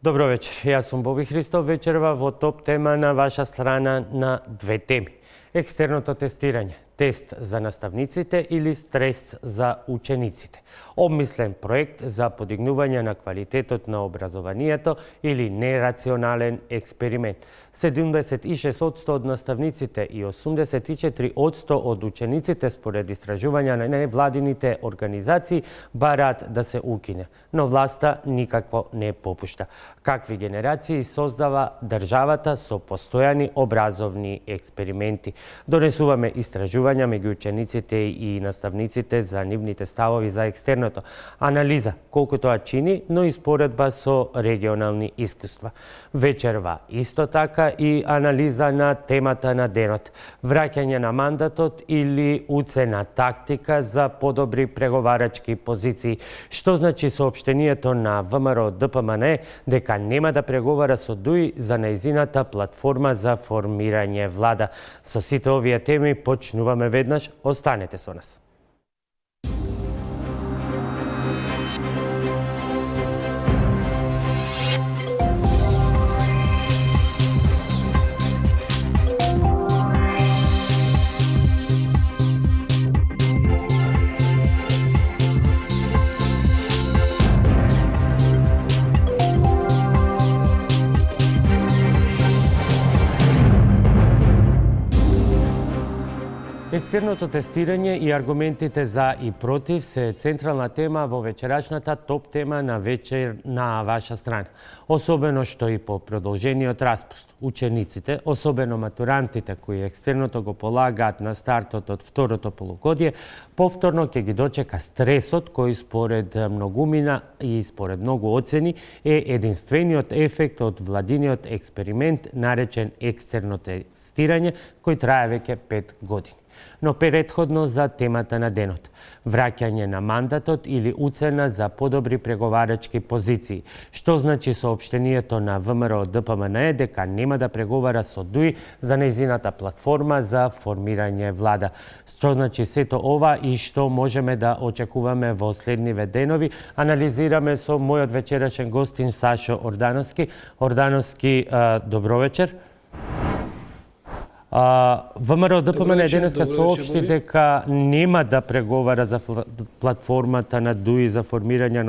Добро вечер, јас сум Боби Христов. Вечерва во топ тема на ваша страна на две теми. Екстерното тестирање, тест за наставниците или стрес за учениците. Обмислен проект за подигнување на квалитетот на образованието или нерационален експеримент. 76% од наставниците и 84% од учениците според истражувања на невладините организации бараат да се укине, но власта никакво не попушта. Какви генерации создава државата со постојани образовни експерименти? Донесуваме истражувања меѓу учениците и наставниците за нивните ставови за екстерното. Анализа колку тоа чини, но и споредба со регионални искуства. Вечерва исто така и анализа на темата на денот. Враќање на мандатот или уцена тактика за подобри преговарачки позиции. Што значи соопштението на ВМРО ДПМН дека нема да преговара со ДУИ за нејзината платформа за формирање влада. Со сите овие теми почнуваме веднаш. Останете со нас. Екстерното тестирање и аргументите за и против се централна тема во вечерашната топ тема на вечер на ваша страна. Особено што и по продолжениот распуст. Учениците, особено матурантите кои екстерното го полагаат на стартот од второто полугодие, повторно ќе ги дочека стресот кој според многумина и според многу оцени е единствениот ефект од владиниот експеримент наречен екстерно тестирање кој трае веќе 5 години. Но претходно за темата на денот. Враќање на мандатот или уцена за подобри преговарачки позиции. Што значи соопштението на ВМРО ДПМН дека нема да преговара со ДУИ за нејзината платформа за формирање влада. Што значи сето ова и што можеме да очекуваме во следниве денови, анализираме со мојот вечерашен гостин Сашо Ордановски. Ордановски, добро вечер. ВМРО ДПМН денеска соопшти дека нема да преговара за платформата на ДУИ за формирање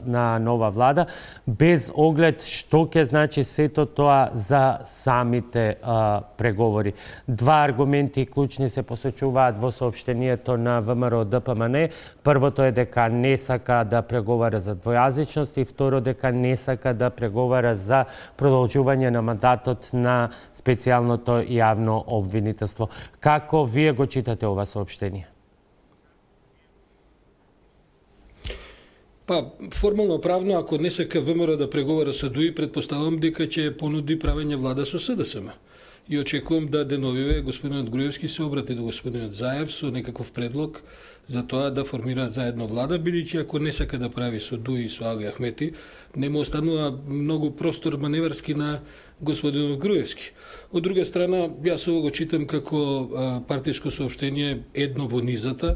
на нова влада, без оглед што ќе значи сето тоа за самите преговори. Два аргументи клучни се посочуваат во соопштението на ВМРО ДПМН. Првото е дека не сака да преговара за двојазичност и второ дека не сака да преговара за продолжување на мандатот на специјалното јавно обвинителство. Како вие го читате ова соопштение? Формално правно, ако не сака ВМРО да преговара со ДУИ, предпоставам дека ќе понуди правење влада со СДСМ. И очекувам да деновиве господинот Груевски се обрати до господинот Заев со некаков предлог за тоа да формираат заедно влада, бидејќи ако не сака да прави со ДУИ и со Аги Ахмети, не му останува многу простор маневарски на господинот Груевски. Од друга страна, јас ово го читам како партиско соопштение едно во низата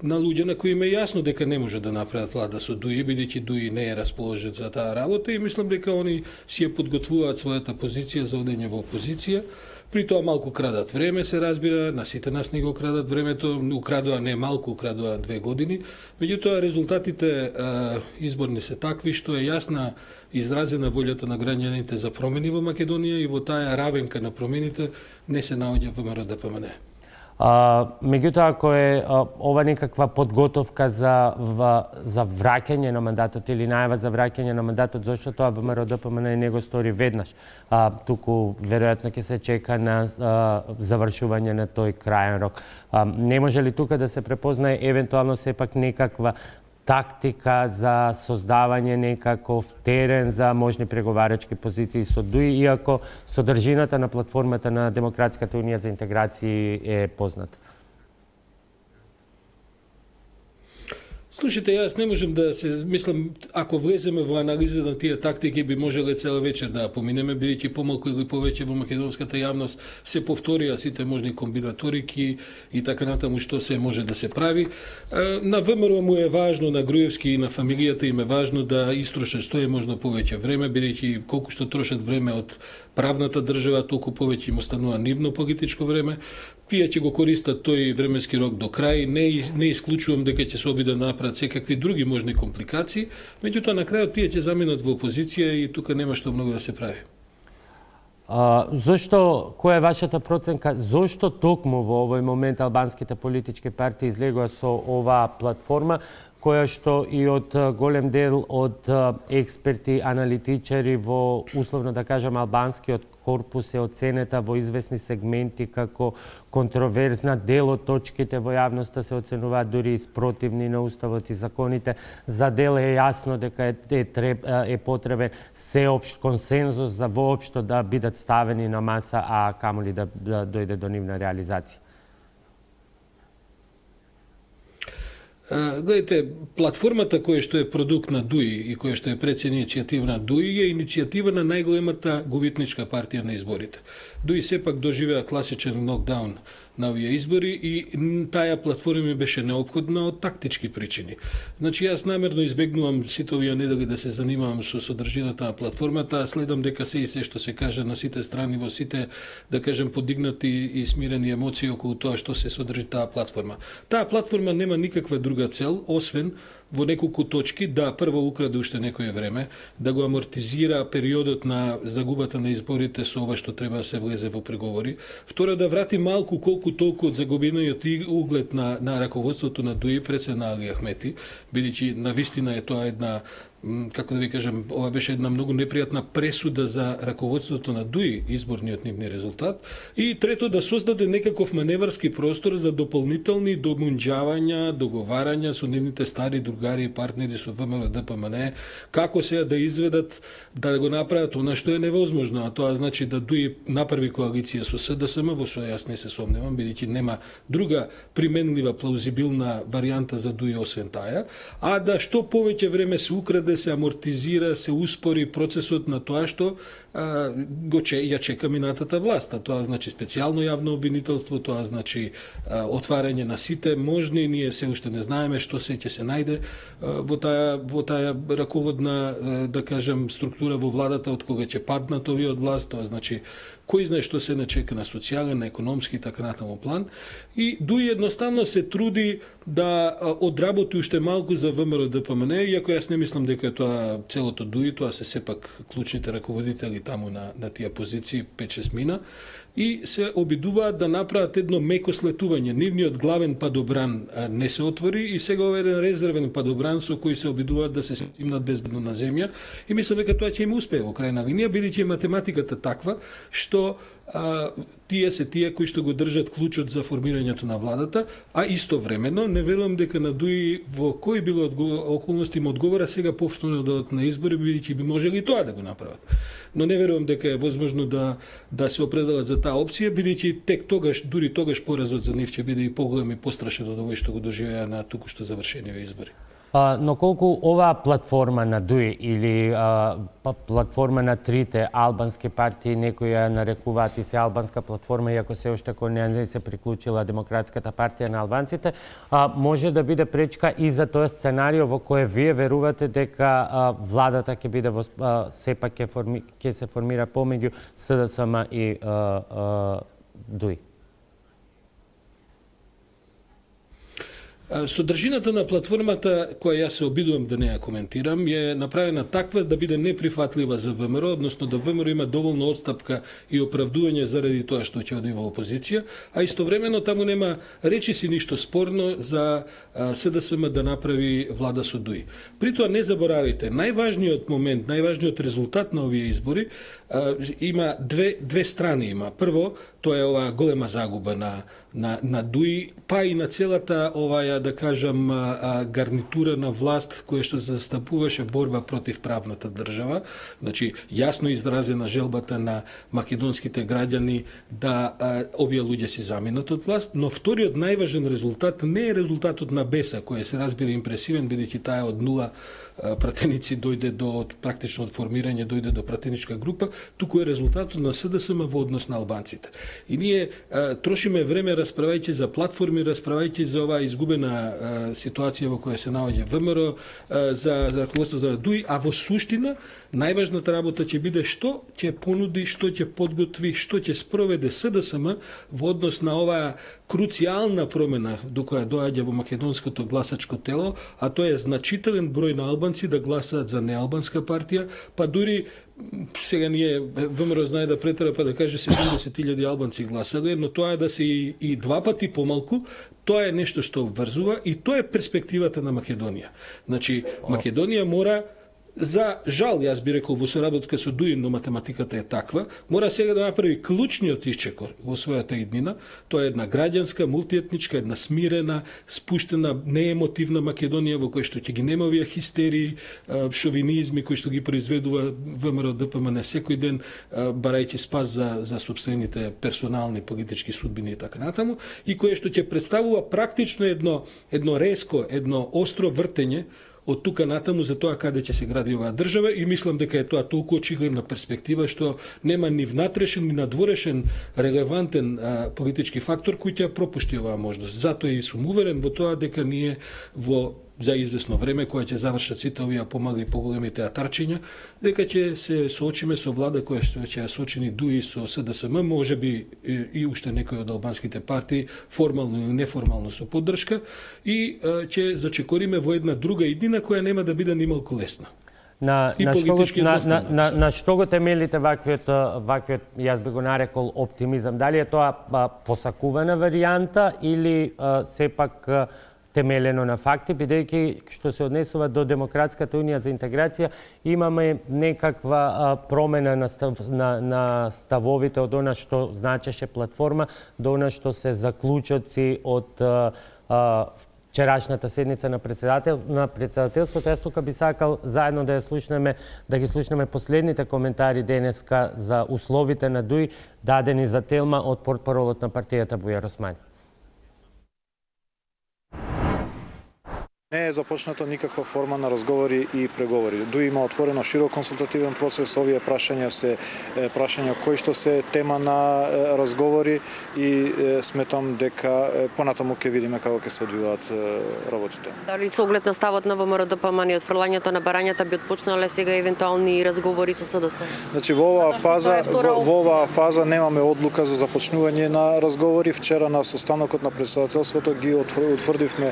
на луѓе на кои им е јасно дека не може да направат влада со ДУИ, бидејќи ДУИ не е расположен за таа работа и мислам дека они си ја подготвуваат својата позиција за одење во опозиција. При тоа малку крадат време, се разбира, на сите нас не го крадат времето, украдува не малку, украдува 2 години. Меѓутоа, резултатите изборни се такви, што е јасна изразена волјата на граѓаните за промени во Македонија и во таа равенка на промените не се наоѓа ВМРО ДПМН. Меѓутоа, ако е ова некаква подготовка за враќање на мандатот или најава за враќање на мандатот, зашто тоа ВМРО ДПМН не го стори веднаш, туку веројатно ќе се чека на завршување на тој крајен рок. Не може ли тука да се препознае евентуално сепак некаква тактика за создавање некаков терен за можни преговарачки позиции со ДУИ, иако содржината на платформата на Демократската унија за интеграција е позната? Слушайте, јас не можем да се мислам, ако влеземе во анализа на тие тактики би можеле цела вечер да поминеме, бидејќи помалку или повеќе во македонската јавност се повторија сите можни комбинаторики и така натаму што се може да се прави. На ВМРО му е важно, на Груевски и на фамилијата им е важно да истрошат што е можно повеќе време, бидејќи колку што трошат време од правната држава, толку повеќе им останува нивно политичко време. Тие ќе го користат тој временски рок до крај, не исклучувам дека ќе се обидат да направат секакви други можни компликации, меѓутоа на крајот тие ќе заминат во опозиција и тука нема што многу да се прави. Зошто, која е вашата проценка, зошто токму во овој момент албанските политички партии излегува со оваа платформа, која што и од голем дел од експерти, аналитичари во, условно да кажам, албанскиот корпус е оценета во известни сегменти како контроверзна, дел од точките во јавноста се оценуваат дури спротивни на уставот и законите. За дел е јасно дека е потребен сеопшт консензус за воопшто да бидат ставени на маса, а камоли да дојде до нивна реализација. Гледайте, платформата која што е продукт на ДУИ и која што е иницијатива на ДУИ е иницијатива на најголемата губитничка партија на изборите. ДУИ сепак доживеа класичен нокдаун на овие избори и таа платформа ми беше неопходна од тактички причини. Значи, јас намерно избегнувам сите овие недели да се занимавам со содржината на платформата, следам дека се и се што се каже на сите страни, во сите, да кажем, подигнати и смирени емоции околу тоа што се содржи таа платформа. Таа платформа нема никаква друга цел, освен во неколку точки да прво украде уште некое време, да го амортизира периодот на загубата на изборите со ова што треба да се влезе во преговори. Второ, да врати малку колку толку од загубениот углед на раководството на ДУИ пред се на Али Ахмети, бидејќи навистина е тоа една, како да ви кажем, ова беше една многу непријатна пресуда за раководството на ДУИ, изборниот нивни резултат. И трето, да создаде некаков маневарски простор за дополнителни домунџавања, договарања со нивните стари другари и партнери со ВМРО ДПМН, како се да изведат, да го направат она што е невозможно, а тоа значи да ДУИ направи коалиција со СДСМ, во што јас не се сомневам, бидејќи нема друга применлива, плаузибилна варијанта за ДУИ освен таа, а да што повеќе време се украде, се амортизира, се успори процесот на тоа што ја чека минатата власт. Тоа значи специјално јавно обвинителство, тоа значи отварање на сите можни, ние се уште не знаеме што се ќе се најде во таа раководна, да кажем, структура во владата од кога ќе паднат овие од власт, тоа значи кој знае што се не чека на социјален, на економски и така натаму план. И ДУИ едноставно се труди да одработи уште малку за ВМРО ДПМН, иако јас не мислам дека тоа целото ДУИ, тоа се сепак клучните раководители таму на тие позиции 5-6 мина, и се обидуваат да направат едно меко слетување. Нивниот главен падобран не се отвори и сега ова еден резервен падобран со кој се обидуваат да се стимнат безбедно на земја и мислам дека тоа ќе им успее во крајна линија, бидејќи математиката таква што тие се тие кои што го држат клучот за формирањето на владата, а истовремено не верувам дека на ДУИ во кои било околности им одговора сега повторно да одат на избори, бидејќи би можели и тоа да го направат. Но не верувам дека е возможно да се определат за таа опција, бидејќи тек тогаш, дури тогаш поразот за нив ќе биде и поголем и пострашен од овој што го доживеа на туку што завршениве избори. Но колку оваа платформа на ДУИ или платформа на трите албански партии, некои ја нарекуваат и се албанска платформа, иако се уште кој не се приклучила Демократската партија на албанците, може да биде пречка и за тој сценарио во кој вие верувате дека владата ќе биде сепак ќе се формира помеѓу СДСМ и ДУИ. Содржината на платформата, која јас се обидувам да не ја коментирам, е направена таква да биде неприфатлива за ВМРО, односно да ВМРО има доволно отстапка и оправдување заради тоа што ќе оди во опозиција, а истовремено таму нема речиси ништо спорно за СДСМ да направи влада со ДУИ. При тоа не заборавите, најважниот момент, најважниот резултат на овие избори има две страни има. Прво, тоа е оваа голема загуба на на ДУИ, па и на целата оваа, да кажам, гарнитура на власт која што застапуваше борба против правната држава. Значи, јасно изразена желбата на македонските граѓани да овие луѓе се заминат од власт, но вториот најважен резултат не е резултатот на Беса, кој се разбира импресивен, бидејќи таа од нула пратеници дојде до практично од формирање дојде до пратеничка група, туку е резултатот на СДСМ во однос на албанците. И ние трошиме време расправајќи за платформи, расправајќи за оваа изгубена ситуација во која се наоѓа ВМРО, за раководството на ДУИ, а во суштина најважната работа ќе биде што ќе понуди, што ќе подготви, што ќе спроведе СДСМ во однос на оваа круцијална промена до која доаѓа во македонското гласачко тело, а тоа е значителен број на албанци да гласаат за неалбанска партија, па дури сега ние ВМРО знае да претера па да каже 70.000 албанци гласале, но тоа е да се и два пати помалку, тоа е нешто што врзува и тоа е перспективата на Македонија. Значи, Македонија мора, за жал, јас би рекол во соработка со ДУИ, но математиката е таква, мора сега да направи клучниот исчекор во својата иднина. Тоа е една граѓанска, мултиетничка, една смирена, спуштена, неемотивна Македонија во која што ќе ги нема овие хистерии, шовинизми кои што ги произведува ВМРО ДПМН секој ден, барајќи спас за сопствените персонални политички судбини и така натаму, и која што ќе представува практично едно резко, едно остро вртење од тука натаму за тоа каде ќе се гради оваа држава, и мислам дека е тоа толку очигледна перспектива што нема ни внатрешен ни надворешен релевантен политички фактор кој ќе пропушти оваа можност. Затоа и сум уверен во тоа дека ние за известно време, која ќе завршат сите овие помали и поголеми театарчиња, дека ќе се соочиме со влада која што ќе ја сочини ДУИ со СДСМ, можеби и уште некои од албанските партии, формално или неформално со поддршка, и ќе зачекориме во една друга иднина која нема да биде нималку лесна. На што го темелите ваквиот, јас би го нарекол оптимизам? Дали е тоа посакувана варијанта или сепак темелено на факти, бидејќи што се однесува до Демократската унија за интеграција, имаме некаква промена на ставовите од она што значеше платформа до она што се заклучоци од вчерашната седница на председателството. Јас тука би сакал заедно да ги слушнеме последните коментари денеска за условите на ДУИ, дадени за Телма од портпаролот на партијата Бујар Османи. Не е започната никаква форма на разговори и преговори. ДУИ има отворено широк консултативен процес. Овие прашања се прашања кои што се тема на разговори и сметам дека понатаму ќе видиме како ќе се одвиваат работите. Дали со оглед на ставот на ВМРО ДПМН и отфрлањето на барањата би отпочнале сега евентуални разговори со СДС? Значи во оваа фаза немаме одлука за започнување на разговори. Вчера на состанокот на председателството ги утврдивме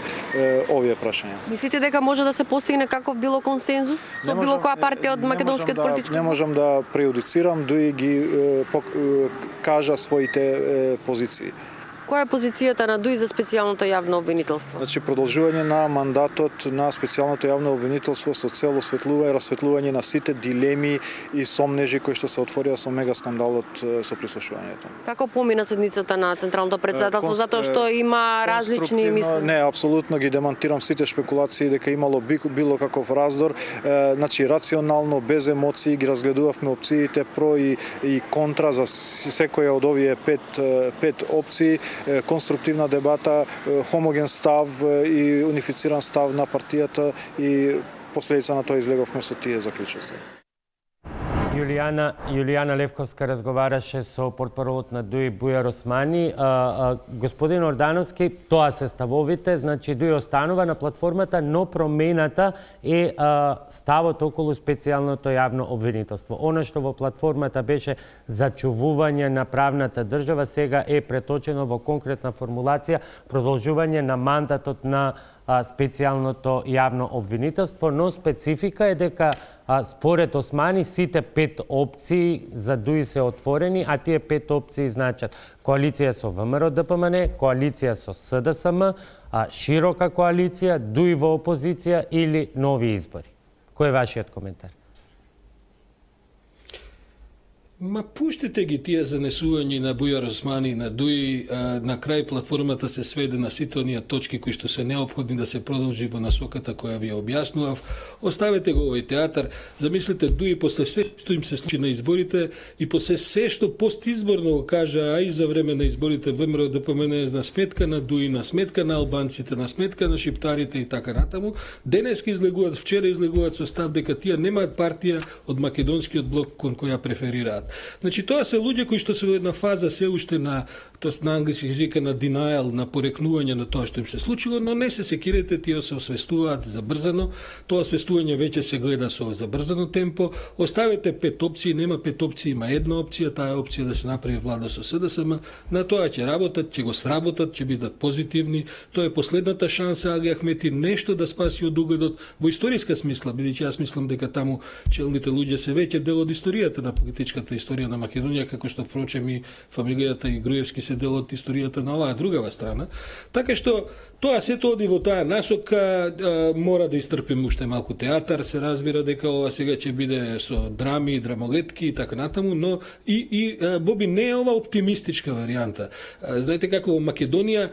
овие прашања. Мислите дека може да се постигне каков било консензус со било која партија од македонскиот политички? Не можам да преюдицирам, ДУИ ги кажа своите позиции. Која е позицијата на ДУИ за специјалното јавно обвинителство? Значи, продолжување на мандатот на специјалното јавно обвинителство со цел осветлување и расветлување на сите дилеми и сомнежи кои што се отворија со мега скандалот со прислушувањето. Како помина седницата на Централното председателство, затоа што има различни мисли? Не, апсолутно ги демонтирам сите шпекулации дека имало било каков раздор. Значи, рационално, без емоции ги разгледувавме опциите про и контра за секоја од овие пет опции. Конструктивна дебата, хомоген став и унифициран став на партијата, и последица на тоа излеговме со тие заклучоци. Јулијана Левковска разговараше со портпаролот на ДУИ Бујар Османи. Господин Ордановски, тоа се ставовите, значи ДУИ останува на платформата, но промената е ставот околу специјалното јавно обвинителство. Она што во платформата беше зачувување на правната држава, сега е преточено во конкретна формулација продолжување на мандатот на специјалното јавно обвинителство, но специфика е дека според Османи сите 5 опции за ДУИ се отворени, а тие 5 опции значат коалиција со ВМРО ДПМН, коалиција со СДСМ, широка коалиција, ДУИ во опозиција или нови избори. Кој е вашиот коментар? Ма пуштите ги тие занесувања на Бујар Османи и на Дуи, на крај платформата се сведе на сите оние точки кои што се неопходни да се продолжи во насоката која ви објаснував. Оставете го овој театар, замислете Дуи после се што им се случи на изборите и после се што постизборно го кажа, а и за време на изборите ВМРО ДПМН на сметка на Дуи, на сметка на албанците, на сметка на шиптарите и така натаму, денеска излегуваат, вчера излегуваат со став дека тие немаат партија од македонскиот блок кон која преферираат. Значи тоа се луѓе кои што се во една фаза се уште на на англиски езика на denial, на порекнување на тоа што им се случило, но не се секирете, тие се освестуваат забрзано. Тоа освестување веќе се гледа со забрзано темпо. Оставете 5 опции, нема 5 опции, има една опција, таа е опција да се направи влада со СДСМ. На тоа ќе работат, ќе го сработат, ќе бидат позитивни. Тоа е последната шанса Аги Ахмети нешто да спаси од угледот во историска смисла, бидејќи јас мислам дека таму челните луѓе се веќе дел од историјата на политичката историја на Македонија, како што впрочем и фамилијата и Груевски се дел од историјата на оваа другава страна. Така што тоа сето оди во таа насока, мора да истрпиме уште малку театар, се разбира дека ова сега ќе биде со драми, драмолетки и така натаму, но и Боби не е ова оптимистичка варијанта. Знаете како во Македонија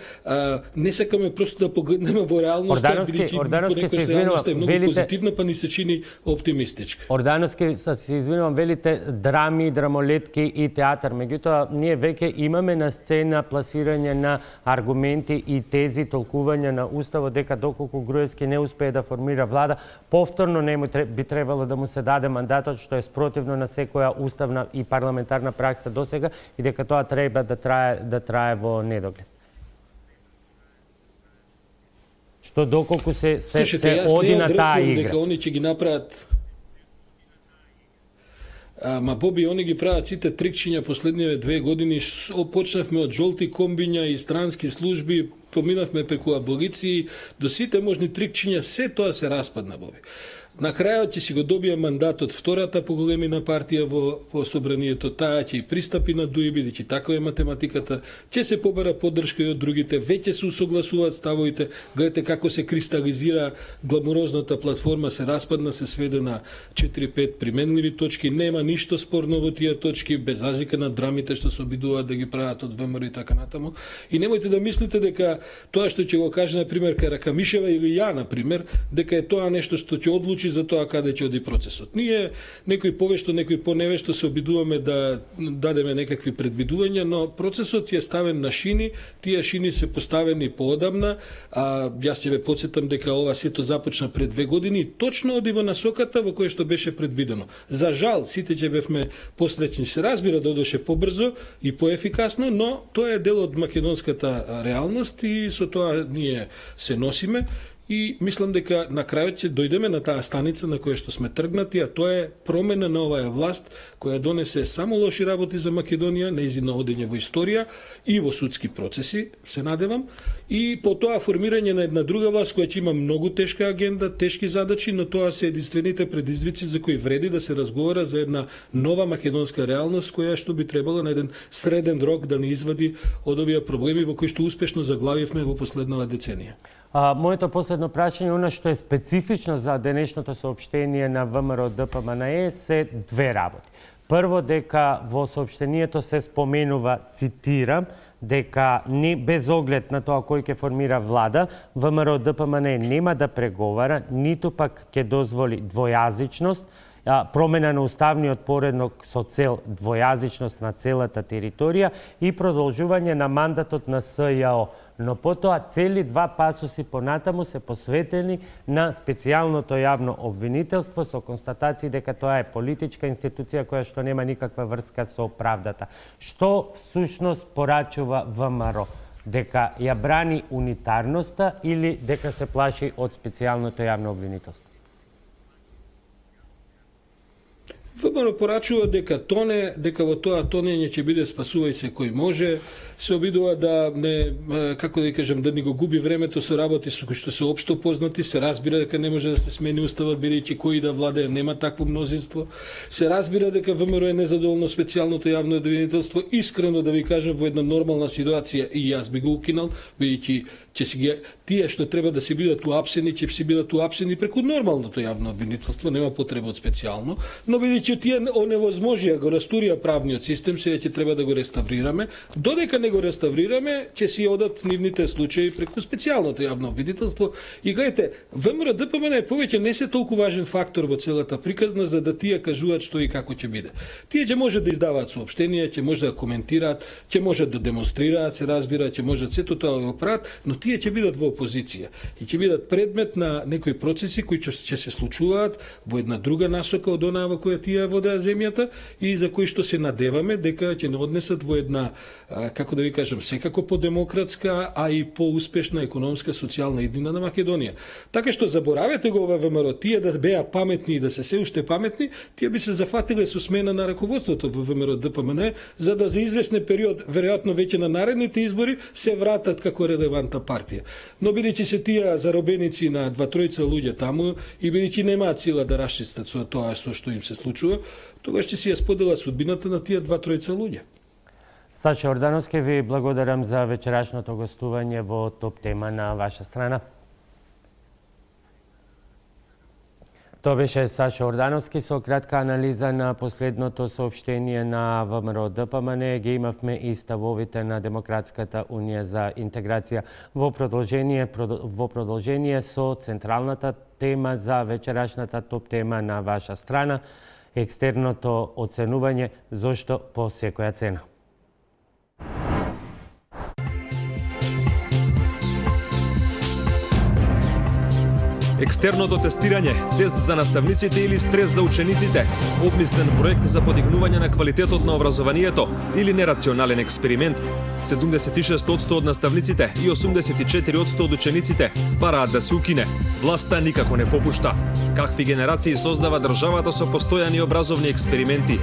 не сакаме просто да погледнеме во реалноста, Ордановски се извинувам, е многу позитивна, па ни се чини оптимистичка. Ордановски се извинувам, велите драми, драмолетки и театар. Меѓутоа, ние веќе имаме на сцена пласирање на аргументи и тези, толкување на Уставот дека доколку Груевски не успее да формира влада, повторно не му би требало да му се даде мандатот, што е спротивно на секоја уставна и парламентарна пракса досега и дека тоа треба да трае во недоглед. Што доколку се оди на таа игра. Дека они ќе ги направат. Ма Боби, они ги прават сите трикчиња последниве 2 години. Почнавме од жолти комбиња и странски служби, поминавме преку аболиции, до сите можни трикчиња, се тоа се распадна, Боби. На крајот ќе си го добие мандатот втората по големина партија во собранието, таа ќе и пристапи на Дуи, бидејќи таква е математиката, ќе се побара поддршка и од другите, веќе се усогласуваат ставовите, гледате како се кристализира гламурозната платформа, се распадна, се сведе на 4-5 применливи точки, нема ништо спорно во тие точки, без разлика на драмите што се обидуваат да ги прават од ВМРО и така натаму. И немојте да мислите дека тоа што ќе го каже, например, Каракамишева или ја, например, дека е тоа нешто што ќе одлучи за тоа каде ќе оди процесот. Ние, некој повешто, некој поневешто, се обидуваме да дадеме некакви предвидувања, но процесот е ставен на шини, тие шини се поставени поодамна, а јас ќе ве потсетам дека ова сето започна пред 2 години и точно оди во насоката во која што беше предвидено. За жал, сите ќе бевме посреќни, се разбира да одеше побрзо и поефикасно, но тоа е дел од македонската реалност и со тоа ние се носиме. И мислам дека на крајот ќе дојдеме на таа станица на која што сме тргнати, а тоа е промена на оваа власт која донесе само лоши работи за Македонија, нејзино одење во историја и во судски процеси, се надевам, и по тоа формирање на една друга власт која ќе има многу тешка агенда, тешки задачи, но тоа се единствените предизвици за кои вреди да се разговара за една нова македонска реалност која што би требало на еден среден рок да ни извади од овие проблеми во кои што успешно заглавивме во последнава деценија. Моето последно прашање, она што е специфично за денешното соопштение на ВМРО ДПМНЕ се 2 работи. Прво, дека во соопштението се споменува, цитирам, дека не без оглед на тоа кој ќе формира влада, ВМРО ДПМНЕ нема да преговара, ниту пак ќе дозволи двојазичност, промена на уставниот поредок со цел двојазичност на целата територија и продолжување на мандатот на СЈО. Но потоа цели 2 пасоси понатаму се посветени на специјалното јавно обвинителство со констатации дека тоа е политичка институција која што нема никаква врска со правдата. Што всушност порачува ВМРО? Дека ја брани унитарноста или дека се плаши од специјалното јавно обвинителство? ВМРО порачува дека во тоа тонење ќе биде спасувај се кој може, се обидува да не, како да кажам, да ни го губи времето со работи со кои што се општо познати, се разбира дека не може да се смени уставот бидејќи кој да владее нема такво мнозинство. Се разбира дека ВМРО е незадоволно специјалното јавно обвинителство, искрено да ви кажам во една нормална ситуација и јас би го укинал, бидејќи ќе си ги тие што треба да се бидат уапсени, ќе си бидат уапсени преку нормалното јавно обвинителство, нема потреба од специјално, но бидејќи Бидејќи тие оневозможија го растурија правниот систем, сега ќе треба да го реставрираме. Додека не го реставрираме, ќе си одат нивните случаи преку специјалното јавно обвинителство. И гледате, ВМРО ДПМН повеќе не се толку важен фактор во целата приказна за да тие кажуваат што и како ќе биде. Тие ќе може да издаваат соопштенија, ќе може да коментираат, ќе може да демонстрираат, се разбира, ќе можат сето тоа да го прават, но тие ќе бидат во опозиција и ќе бидат предмет на некои процеси кои ќе се случуваат во една друга насока од онаа во која тие водеа земјата и за кои што се надеваме дека ќе не однесат во една, како да ви кажам, секако подемократска, а и поуспешна економска социјална иднина на Македонија. Така што заборавете го ова ВМРО, тие да беа паметни и да се уште паметни, тие би се зафатиле со смена на раководството во ВМРО ДПМН, за да за известен период, веројатно веќе на наредните избори, се вратат како релевантна партија. Но бидејќи се тие заробеници на 2-3 луѓе таму и бидејќи немаат сила да расчистат со тоа со што им се случува, тогаш ќе си ја споделат судбината на тие 2-3 луѓе. Саша Ордановски, ви благодарам за вечерашното гостување во топ тема на ваша страна. Тоа беше Саша Ордановски со кратка анализа на последното соопштение на ВМРО ДПМН. Ги имавме и ставовите на Демократската унија за интеграција во продолжение со централната тема за вечерашната топ тема на ваша страна, екстерното оценување зошто по секоја цена. Екстерното тестирање, тест за наставниците или стрес за учениците, обмислен проект за подигнување на квалитетот на образованието или нерационален експеримент. 76% од наставниците и 84% од учениците бараат да се укине. Власта никако не попушта. Какви генерации создава државата со постојани образовни експерименти?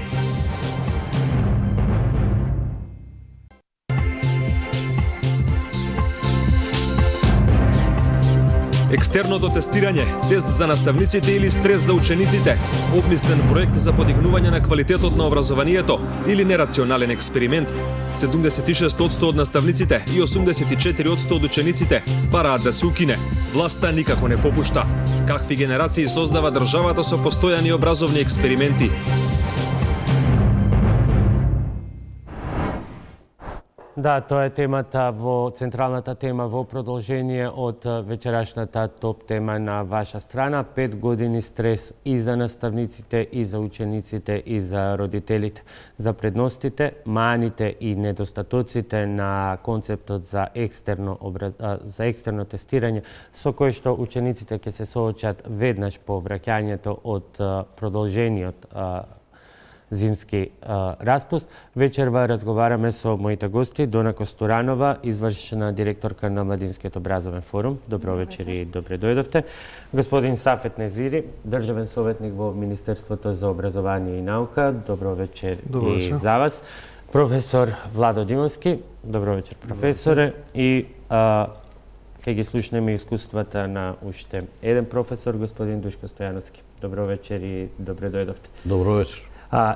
Екстерното тестирање, тест за наставниците или стрес за учениците, обмислен проект за подигнување на квалитетот на образованието или нерационален експеримент. 76% од наставниците и 84% од учениците бараат да се укине. Власта никако не попушта. Какви генерации создава државата со постојани образовни експерименти? Да, тоа е темата централната тема во продолжение од вечерашната топ тема на ваша страна. 5 години стрес и за наставниците, и за учениците, и за родителите. За предностите, маните и недостатоците на концептот за екстерно тестирање, со кој што учениците ќе се соочат веднаш по враќањето од продолжениот зимски распуст. Вечерва разговараме со моите гости Дона Костуранова, извршна директорка на Младинскиот образовен форум. Добро вечер и добре дојдовте. Господин Сафет Незири, државен советник во Министерството за образование и наука. Добро вечер и за вас. Професор Владо Димовски. Добро вечер, професоре. И ќе ги слушнеме искуствата на уште еден професор, господин Душко Стојановски. Добро вечер и добре дојдовте. Добро вечер.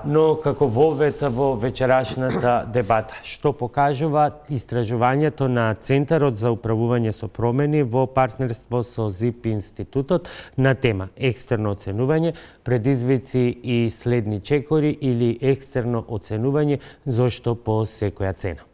Но како вовет во вечерашната дебата, што покажува истражувањето на Центарот за управување со промени во партнерство со ЗИП институтот на тема екстерно оценување, предизвици и следни чекори или екстерно оценување зошто по секоја цена.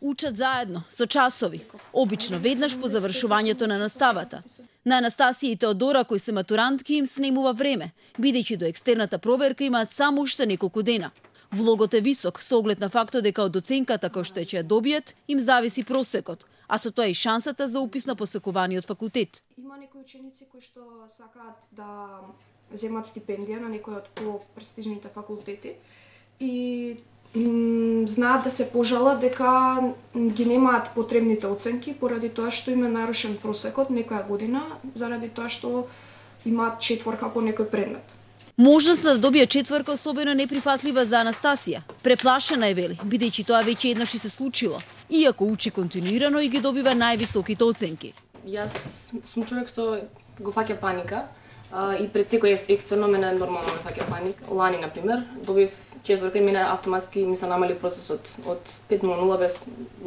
Учат заедно, со часови, обично веднаш по завршувањето на наставата. На Анастасија и Теодора, кои се матурантки, им снемува време, бидејќи до екстерната проверка имаат само уште неколку дена. Влогот е висок, со оглед на фактот дека од оценката кој што ќе ја добијат, им зависи просекот, а со тоа и шансата за упис на посекуваниот факултет. Има некои ученици кои што сакаат да земат стипендија на некој од по-престижните факултети и знаат да се пожалат дека ги немаат потребните оценки поради тоа што им е нарушен просекот некоја година, заради тоа што имаат четворка по некој предмет. Можноста да добие четворка особено неприфатлива за Анастасија. Преплашена е, вели, бидејќи тоа веќе еднаш и се случило, иако учи континуирано и ги добива највисоките оценки. Јас сум човек што го фаќа паника и пред секој екстерно мене нормално ме фаќа паника. Лани, например, добив четворка и мене автоматски ми се намали процесот од 5:0 бев,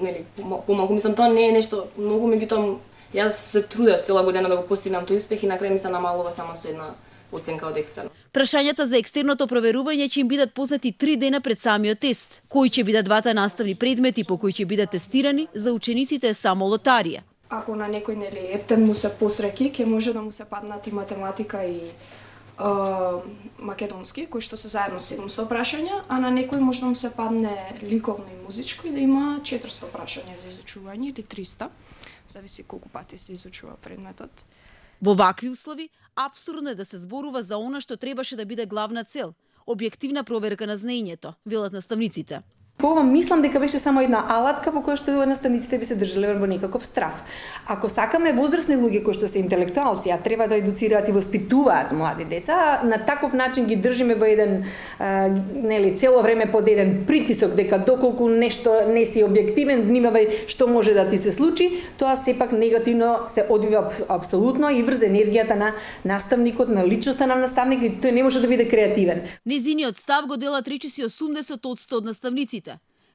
нели, помалку. Мислам, тоа не е нешто многу, меѓутоа Јас се трудев цела година да го постигнам тој успех и на крај ми се намалува само со една оценка од екстерно. Прашањата за екстерното проверување ќе им бидат познати 3 дена пред самиот тест. Кои ќе бидат двата наставни предмети по кои ќе бидат тестирани, за учениците е само лотарија. Ако на некој ептен му се посреќи, ќе може да му се паднат и математика и македонски, кои што се заедно 700 прашања, а на некој може да му се падне ликовно и музичко и да има 400 прашања за изучување или 300, зависи колку пати се изучува предметот. Во вакви услови, апсурдно е да се зборува за она што требаше да биде главна цел – објективна проверка на знаењето, велат наставниците. Ова мислам дека беше само една алатка по која што наставниците би се држале во некаков страв. Ако сакаме возрастни луѓе кои што се интелектуалци, а треба да едуцираат и воспитуваат млади деца, на таков начин ги држиме во еден цело време под еден притисок дека доколку нешто не си објективен, внимавај што може да ти се случи, тоа сепак негативно се одвива апсолутно и врз енергијата на наставникот, на личноста на наставник, и тој не може да биде креативен. Незиниот став го делат речиси 80% од наставниците.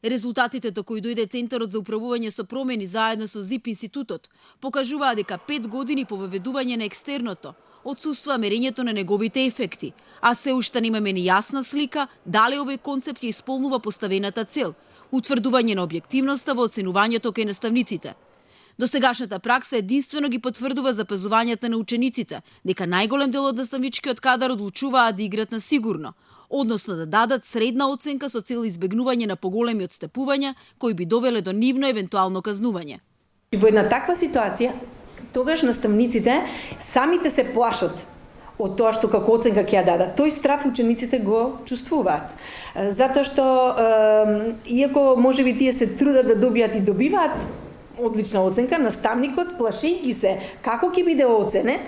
Резултатите до кои дојде Центарот за управување со промени заедно со ЗИП институтот покажуваа дека 5 години по воведување на екстерното отсуства мерењето на неговите ефекти, а се уште немаме ни јасна слика дали овој концепт ќе исполнува поставената цел – утврдување на објективноста во оценувањето кај наставниците. Досегашната пракса единствено ги потврдува запазувањата на учениците, дека најголем дел од наставничкиот кадар одлучуваат да играат на сигурно, односно да дадат средна оценка со цел избегнување на поголеми отстапувања кои би довеле до нивно евентуално казнување. Во една таква ситуација, тогаш наставниците самите се плашат од тоа што како оценка ќе ја дадат. Тој страв учениците го чувствуваат. Затоа што, иако можеби тие се трудат да добијат и добиваат одлична оценка, наставникот, плашејќи се како ќе биде оценет,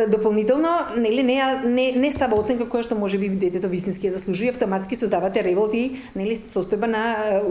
дополнително не става оценка која што можеби детето вистински ја заслужува, автоматски создавате револт и состојба на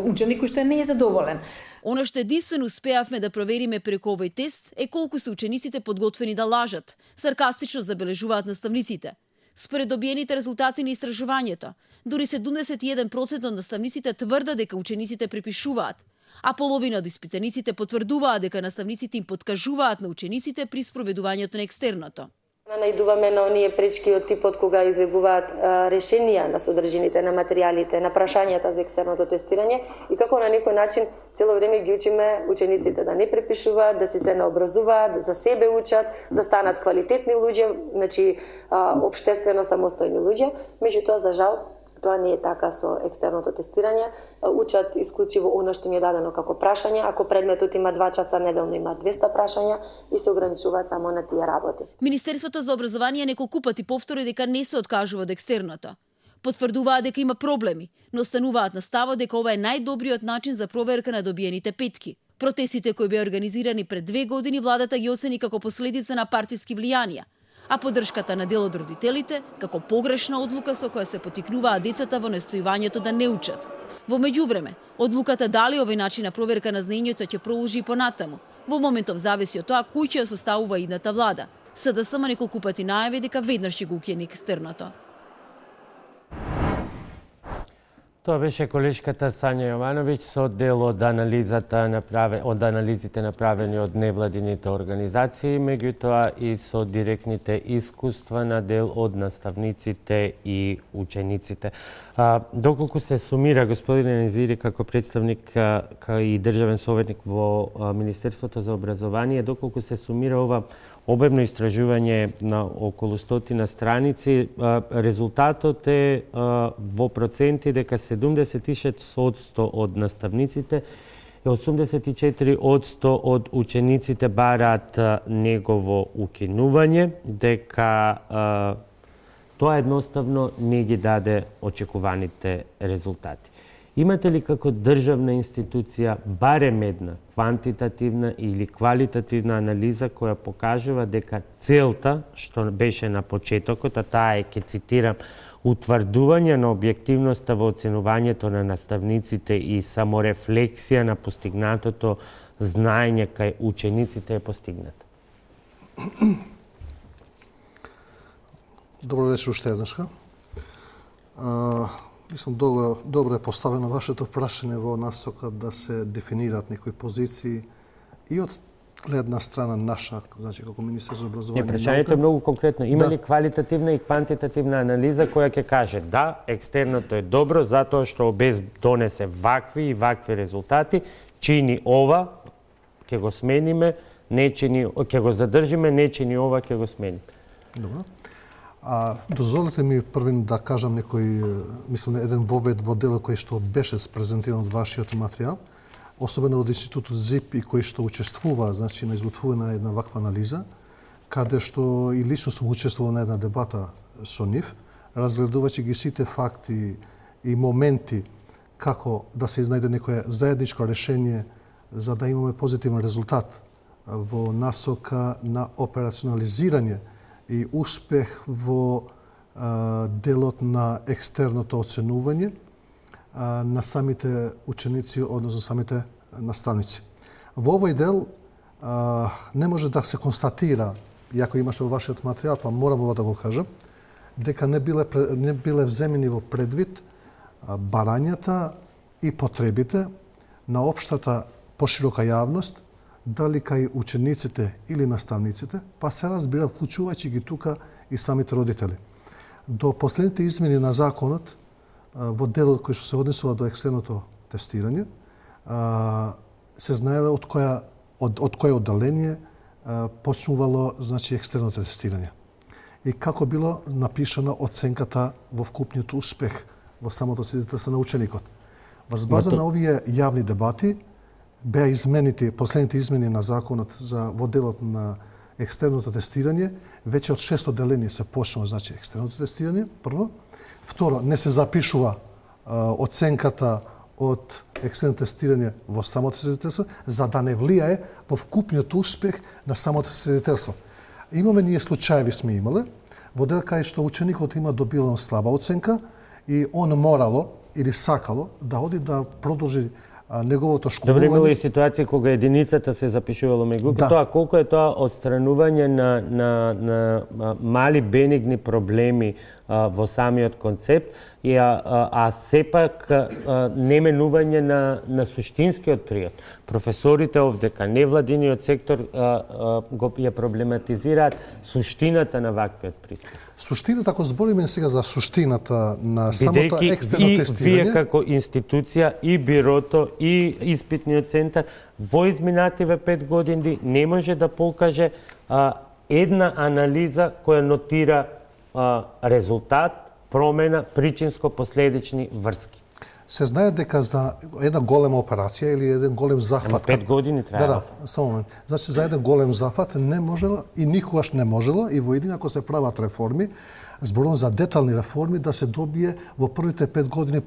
ученик кој што не е задоволен. Она што единствено успеавме да провериме преку овој тест е колку се учениците подготвени да лажат, саркастично забележуваат наставниците. Според добиените резултати на истражувањето, дури 71% од наставниците тврдат дека учениците препишуваат, а половина од испитаниците потврдуваат дека наставниците им подкажуваат на учениците при спроведувањето на екстерното. Најдуваме на оние пречки од типот кога изјавуваат решенија на содржините, на материјалите, на прашањата за екстерното тестирање и како на некој начин цело време ги учиме учениците да не препишуваат, да се наобразуваат, за себе учат, да станат квалитетни луѓе, значи општествено самостојни луѓе. Меѓутоа, за жал, тоа не е така со екстерното тестирање. Учат исклучиво оно што им е дадено како прашање. Ако предметот има 2 часа неделно, има 200 прашања и се ограничуваат само на тие работи. Министерството за образование неколку пати повтори дека не се откажува од екстерното. Потврдуваат дека има проблеми, но остануваат на ставот дека ова е најдобриот начин за проверка на добиените петки. Протестите кои беа организирани пред 2 години владата ги оцени како последица на партиски влијанија, а поддршката на дел од родителите како погрешна одлука со која се потикнуваат децата во настојувањето да не учат. Во меѓувреме, одлуката дали овој начин на проверка на знаењето ќе продолжи и понатаму. Во моментов зависи од тоа кој ќе ја составува идната влада. СДСМ неколку пати најави дека веднаш ќе го укине екстерното. Тоа беше колешката Сања Јовановиќ со дел од анализите направени од невладините организации, меѓутоа и со директните искуства на дел од наставниците и учениците. Доколку се сумира, господине Незири, како представник и државен советник во Министерството за образование, доколку се сумира ова обемно истражување на околу 100 страници, резултатот е во проценти дека 76% од наставниците и 84% од учениците бараат негово укинување, дека тоа едноставно не ги даде очекуваните резултати. Имате ли како државна институција барем една квантитативна или квалитативна анализа која покажува дека целта, што беше на почетокот, а таа е, ќе цитирам, утврдување на објективноста во оценувањето на наставниците и саморефлексија на постигнатото знаење кај учениците е постигната? Добро вечер уште еднашка. Мислам, добро е поставено вашето прашање во насока да се дефинираат некои позиции и од гледна страна наша, значи како министер за образование. Прашањето е многу конкретно. Има ли квалитативна и квантитативна анализа која ќе каже да, екстерното е добро затоа што без донесе вакви и вакви резултати, чини ова, ќе го смениме, не чини, ќе го задржиме, не чини ова, ќе го смениме. Добро. Дозволете ми првин да кажам некој, мислам, еден вовед во делот кој што беше презентиран од вашиот материјал, особено од Институтот ЗИП и кој што учествува, значи, на изготвување на една ваква анализа, каде што и лично сум учествувал на една дебата со нив, разгледувајќи ги сите факти и моменти како да се изнајде некое заедничко решение за да имаме позитивен резултат во насока на операционализирање и успех во делот на екстерното оценување на самите ученици, односно самите наставници. Во овој дел не може да се констатира, иако имаше во вашиот материјал, па морам ова да го кажам, дека не биле вземени во предвид барањата и потребите на општата поширока јавност, дали кај учениците или наставниците, па се разбира вклучувајќи ги тука и самите родители. До последните измени на законот, во делот кој што се однесува до екстерното тестирање, се знаеле од кое оддаление почнувало, значи, екстерното тестирање. И како било напишана оценката во вкупниот успех во самото свидетелство на ученикот. Врз база на овие јавни дебати беа изменити последните измени на законот во делот на екстерното тестирање. Веќе од 6 одделение се почнува, значи, екстерното тестирање, прво. Второ, не се запишува оценката од екстерното тестирање во самото свидетелство, за да не влијае во вкупниот успех на самото свидетелство. Имаме ние случаеви сме имале, во дел кај што ученикот има добило слаба оценка и он морало или сакало да оди да продолжи неговото школување. Добре, имало и ситуации кога единицата се запишувало меѓу тоа, колку е тоа отстранување на мали бенигни проблеми во самиот концепт, а сепак неменување на суштинскиот приод. Професорите овдека, невладиниот сектор го ја проблематизираат суштината на ваквиот пристап. Суштината, ако збориме сега за суштината на самото екстерно тестирање, вие како институција и бирото и испитниот центар во изминативе 5 години не може да покаже една анализа која нотира резултат, промена, причинско-последични врски. Се знае дека за една голема операција или еден голем захват... 5 години треба. Да, само момент. Значи, за еден голем захват не можело и никогаш не можело и во един, ако се прават реформи, зборувам за детални реформи, да се добие во првите 5 години,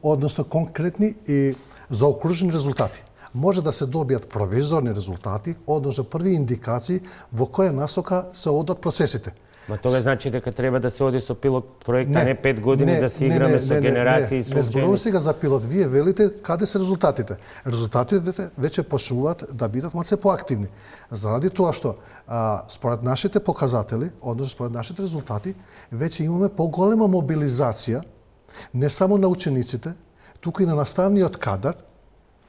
односно конкретни и заокружени резултати. Може да се добијат провизорни резултати, односно први индикации во која насока се одат процесите. Ма тоа значи дека треба да се оди со пилот проекта, не 5 години да се играме со генерации и со ученици. Не зборувам сега за пилот. Вие велите каде се резултатите. Резултатите веќе почнуваат да бидат малце поактивни. Заради тоа што според нашите показатели, односно според нашите резултати, веќе имаме поголема мобилизација не само на учениците, туку и на наставниот кадар,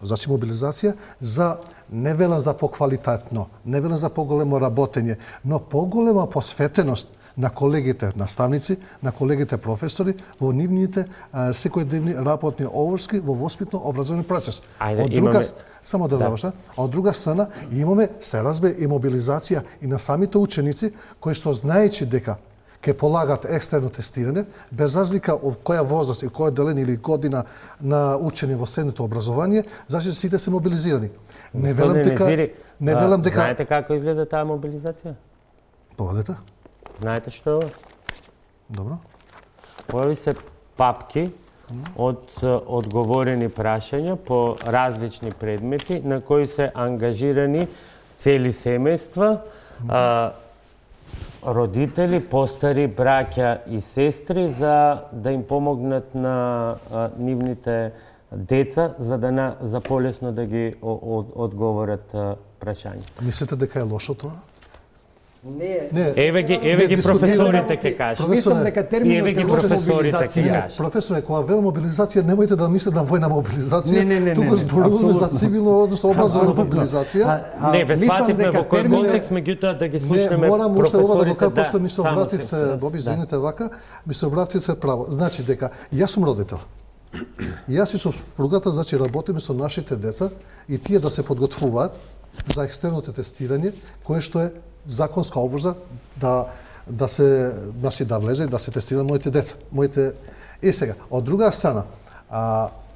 значи мобилизација за не велам за поквалитетно, не велам за поголемо работење, но поголема посветеност на колегите наставници, на колегите професори во нивните секојдневни работни обврски во воспитно образовен процес. Од друга, само да завршам, од друга страна имаме се разбе и мобилизација и на самите ученици кои што знаејќи дека ќе полагат екстерно тестирање, без разлика од која возраст и која деление или година на учење во средното образование, значи сите се мобилизирани. Не велам дека... Знаете како изгледа таа мобилизација? Повелете. Знаете што е? Добро. Појави се папки од одговорени прашања по различни предмети на кои се ангажирани цели семејства, родители, постари, браќа и сестри за да им помогнат на нивните деца за полесно да ги одговорат прашања. Мислите дека е лошо тоа? Еве ги професорите ќе кажат. Мислам дека терминот е лоша мобилизација. Професоре, кога велам мобилизација, немојте да мислите на војна мобилизација. Туку зборуваме за цивилно, односно образовна мобилизација. Не, ве свативме во кој контекст, меѓутоа да ги слушнеме професорите. Морам уште ова да го кажам, да, пошто ми се обративте, Боби, извините вака, ми се обративте право. Значи дека јас сум родител. Јас и сопругата, значи, работиме со нашите деца и тие да се подготвуваат за екстерното тестирање, кое што е законска обврза да се, значи, да влезе и да се тестира моите деца. Сега, од друга страна,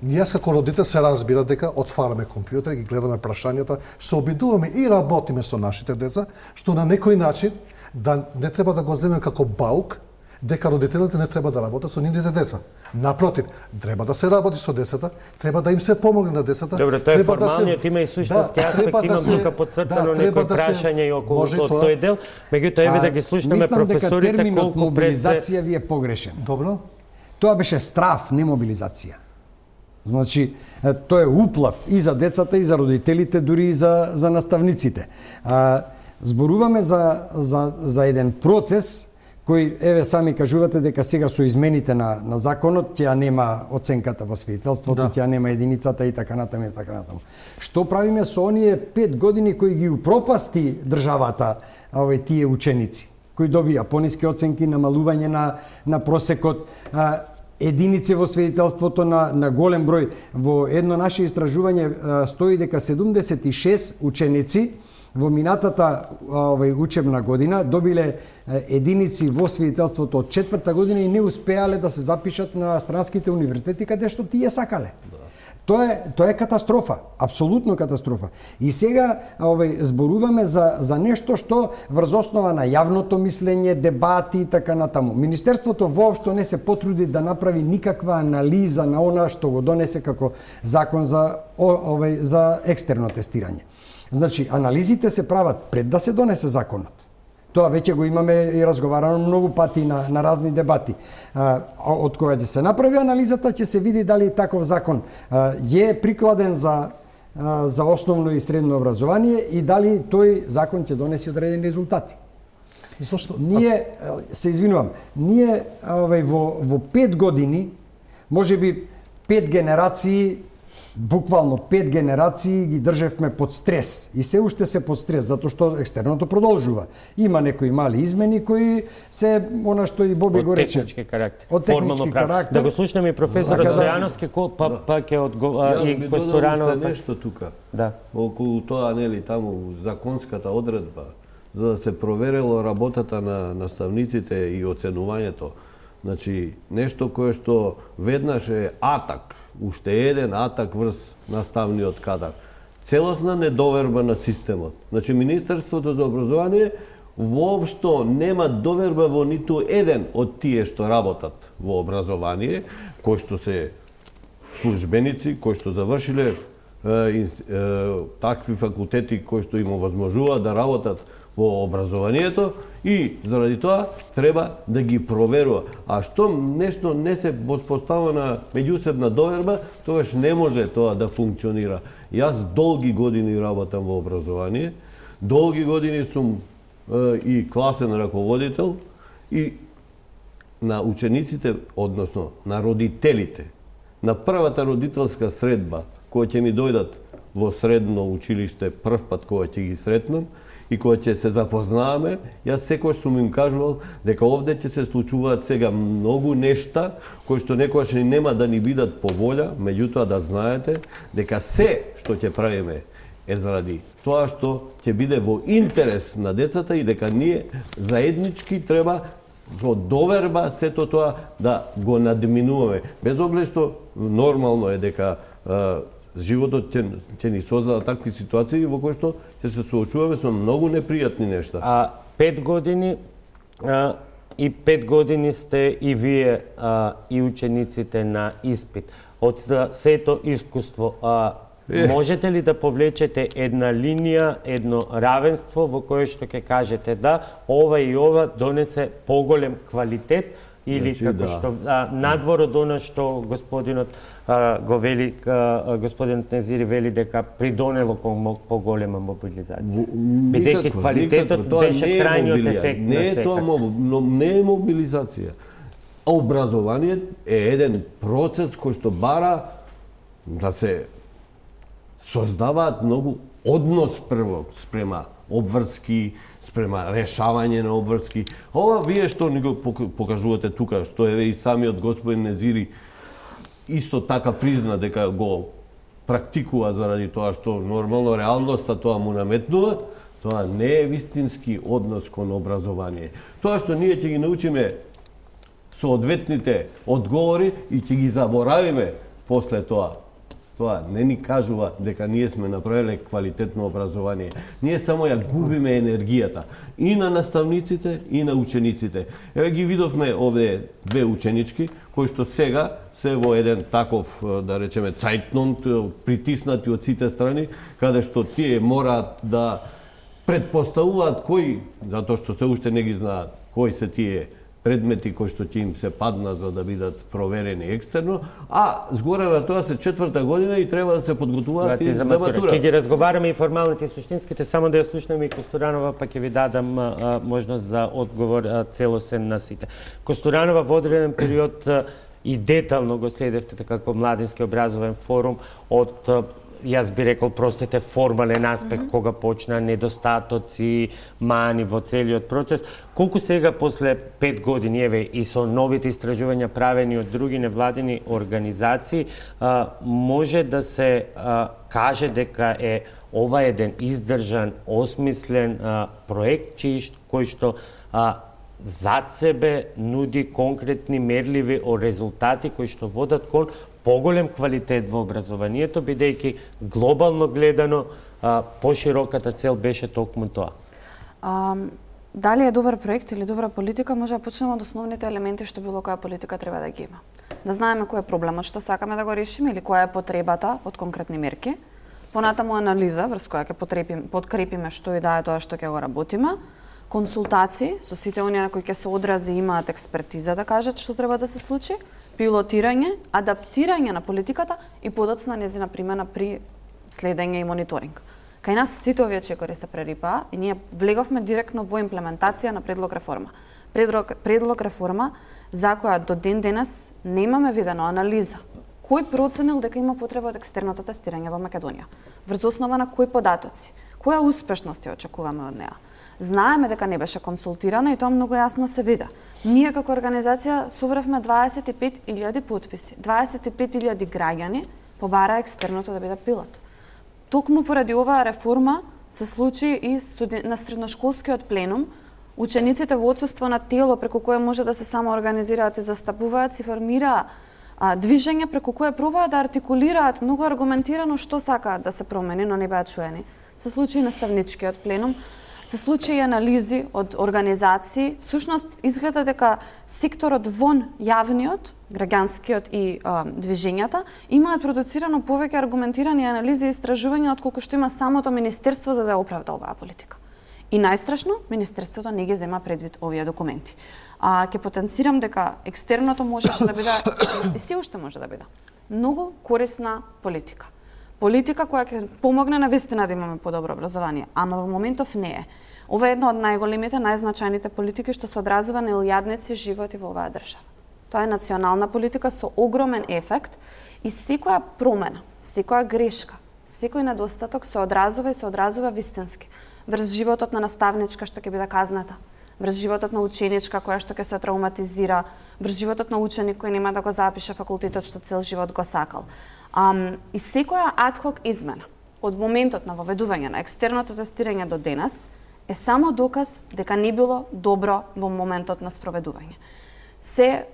јас како родител се разбира дека отвараме компјутер, ги гледаме прашањата, се обидуваме и работиме со нашите деца, што на некој начин да не треба да го земеме како баук, дека родителите не треба да работат со нивните деца. Напротив, треба да се работи со децата, треба да им се помогне на децата. Добре, тоа е формалниот, има и суштински аспект, имам тука подцртано некои прашања и околу тој дел. Меѓутоа, еве да ги слушнеме професорите колку мобилизација ви е погрешен. Добро. Тоа беше страф, не мобилизација. Значи, тоа е уплав и за децата, и за родителите, дури и за наставниците. Зборуваме за еден процес кој, еве, сами кажувате дека сега со измените на законот, тја нема оценката во свидетелството, тја нема единицата и така натаму и така натаму. Што правиме со оние 5 години кои ги упропасти државата, тие ученици, кои добија пониски оценки, намалување на просекот, единици во свидетелството на голем број. Во едно наше истражување стои дека 76 ученици во минатата учебна година добиле единици во свидетелството од 4-та година и не успеале да се запишат на странските универзитети каде што тие сакале. Тоа е катастрофа, апсолутно катастрофа. И сега зборуваме за нешто што врз основа на јавното мислење, дебати и така натаму. Министерството воопшто не се потруди да направи никаква анализа на она што го донесе како закон за екстерно тестирање. Значи, анализите се прават пред да се донесе законот. Тоа веќе го имаме и разговарано многу пати на разни дебати. Од кога ќе се направи анализата, ќе се види дали таков закон е прикладен за основно и средно образование и дали тој закон ќе донесе одредени резултати. Зошто? Ние, се извинувам, ние во 5 години, можеби 5 генерации, буквално 5 генерации ги држевме под стрес и се уште се под стрес затоа што екстерното продолжува. Има некои мали измени кои се она што и Боби го рече. Од технички карактер. Од технички карактер. Да го слушнеме и професорот Стојановски па ќе одговара и Косторанова. Нешто тука. Да. Околу тоа, нели, таму законската одредба за да се проверело работата на наставниците и оценувањето. Значи, нешто кое што веднаш е атак, уште еден атак врз наставниот кадар. Целосна недоверба на системот. Значи, Министерството за образование воопшто нема доверба во ниту еден од тие што работат во образование, кои што се службеници, кои што завршиле такви факултети кои што им овозможуваат да работат во образованието и заради тоа треба да ги проверува. А што нешто не се воспоставена меѓусебна доверба, тогаш не може тоа да функционира. Јас долги години работам во образование, долги години сум и класен раководител и на учениците, односно на родителите, на првата родителска средба која ќе ми дојдат во средно училиште прв пат кога ќе ги сретнам, и кога ќе се запознаваме, јас секојаш сум им кажувал дека овде ќе се случуваат сега многу нешта кои што некојаш нема да ни бидат по волја, меѓутоа да знаете дека се што ќе правиме е заради тоа што ќе биде во интерес на децата и дека ние заеднички треба со доверба сето тоа да го надминуваме. Без оглед што нормално е дека животот ќе ни создава такви ситуации во кои што ќе се соочуваме со многу непријатни нешта. 5 години и 5 години сте и вие и учениците на испит. Од сето искуство, можете ли да повлечете една линија, едно равенство во кое што ќе кажете да, ова и ова донесе поголем квалитет или Значи, како што надвор од она што господинот го вели, господинот Незири вели дека придонело кон поголема мобилизација. Бидејќи квалитетот беше крајниот ефект на сека. Не е мобилизација. Образование е еден процес кој што бара да се создаваат многу однос прво спрема обврски, спрема решавање на обврски. Ова вие што ни го покажувате тука, што е и самиот господин Незири исто така призна дека го практикува заради тоа што нормално реалноста тоа му наметнува, тоа не е вистински однос кон образование. Тоа што ние ќе ги научиме соодветните одговори и ќе ги заборавиме после тоа. Тоа не ни кажува дека ние сме направиле квалитетно образование. Ние само ја губиме енергијата и на наставниците и на учениците. Еве ги видовме овде две ученички кои што сега се во еден таков, да речеме, цајтнонт, притиснати од сите страни, каде што тие мораат да предпоставуваат кои, затоа што се уште не ги знаат, кои се тие предмети кои што ќе им се паднат за да бидат проверени екстерно, а згоре на тоа се 4-та година и треба да се подготвуваат и за матура. Ќе ги разговараме и формалните и суштинските, само да ја слушнеме и Костуранова, па ќе ви дадам можност за одговор целосен на сите. Костуранова во одреден период и детално го следевте како Младински образовен форум од јас би рекол, простете, формален аспект, кога почна недостатоци, мани во целиот процес. Колку сега, после 5 години, еве, и со новите истражувања правени од други невладини организации, може да се каже дека е ова еден издржан, осмислен проект, кој што зад себе нуди конкретни мерливи резултати кои што водат кон поголем квалитет во образованието, бидејќи глобално гледано пошироката цел беше токму тоа. Дали е добар проект или добра политика, може да почнеме од основните елементи што било која политика треба да ги има. Да знаеме кој е проблемот што сакаме да го решиме или која е потребата од конкретни мерки. Понатаму анализа врз која ќе подкрепиме што и да е тоа што ќе го работиме. Консултации со сите оние на кои ќе се одрази имаат експертиза да кажат што треба да се случи, пилотирање, адаптирање на политиката и подоцна нејзина примена при следење и мониторинг. Кај нас сите овие чекори се прерипаа и ние влеговме директно во имплементација на предлог реформа. Предлог реформа за која до ден денес немаме видено анализа. Кој проценил дека има потреба од екстерното тестирање во Македонија? Врз основа на кои податоци? Која успешност ја очекуваме од неа? Знаеме дека не беше консултирана и тоа многу јасно се вида. Ние како организација собравме 25.000 подписи. 25.000 граѓани побара екстерното да биде пилот. Токму поради оваа реформа се случи и на средношколскиот пленум. Учениците во отсуство на тело преку кое може да се самоорганизираат и застапуваат, си формираа движење преку кое пробаат да артикулираат многу аргументирано што сакаат да се промени, но не беа чуени. Се случи и наставничкиот пленум. Се случи и анализи од организации. Всушност, изгледа дека секторот вон јавниот, граѓанскиот и движењата, имаат продуцирано повеќе аргументирани анализи и истражувања отколку што има самото Министерство за да оправда оваа политика. И најстрашно, Министерството не ги зема предвид овие документи. Ќе потенцирам дека екстерното можеше да биде, и се уште може да биде, многу корисна политика. Политика која ќе помогне на вистина да имаме подобро образование, ама во моментов не е. Ова е една од најголемите, најзначајните политики што се одразува на илјадници животи во оваа држава. Тоа е национална политика со огромен ефект и секоја промена, секоја грешка, секој недостаток се одразува и се одразува вистински врз животот на наставничка што ќе биде казната, врз животот на ученичка која што ќе се травматизира, врз животот на ученик кој нема да го запише факултетот што цел живот го сакал. И секоја адхок измена од моментот на воведување на екстерното тестирање до денес е само доказ дека не било добро во моментот на спроведување. Се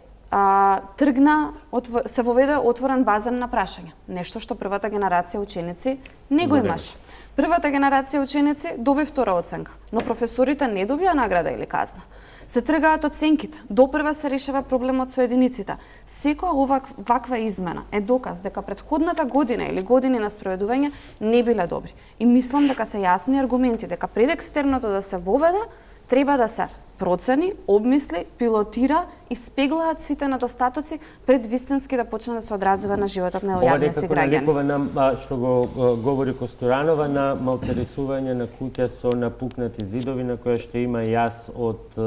воведе отворен базен на прашања, нешто што првата генерација ученици не го имаше. Првата генерација ученици доби втора оценка, но професорите не добија награда или казна. Се тргаат оценките, допрва се решава проблемот со единиците. Секоја ваква измена е доказ дека претходната година или години на спроведување не биле добри. И мислам дека се јасни аргументи дека пред екстерното да се воведе, треба да се процени, обмисли, пилотира и спеглаат сите недостатоци пред вистински да почне да се одразува на животот на јавници Ова граѓани. некако наликува на, што го говори Костуранова, на малтерисување на куќа со напукнати зидови, на која што има јас од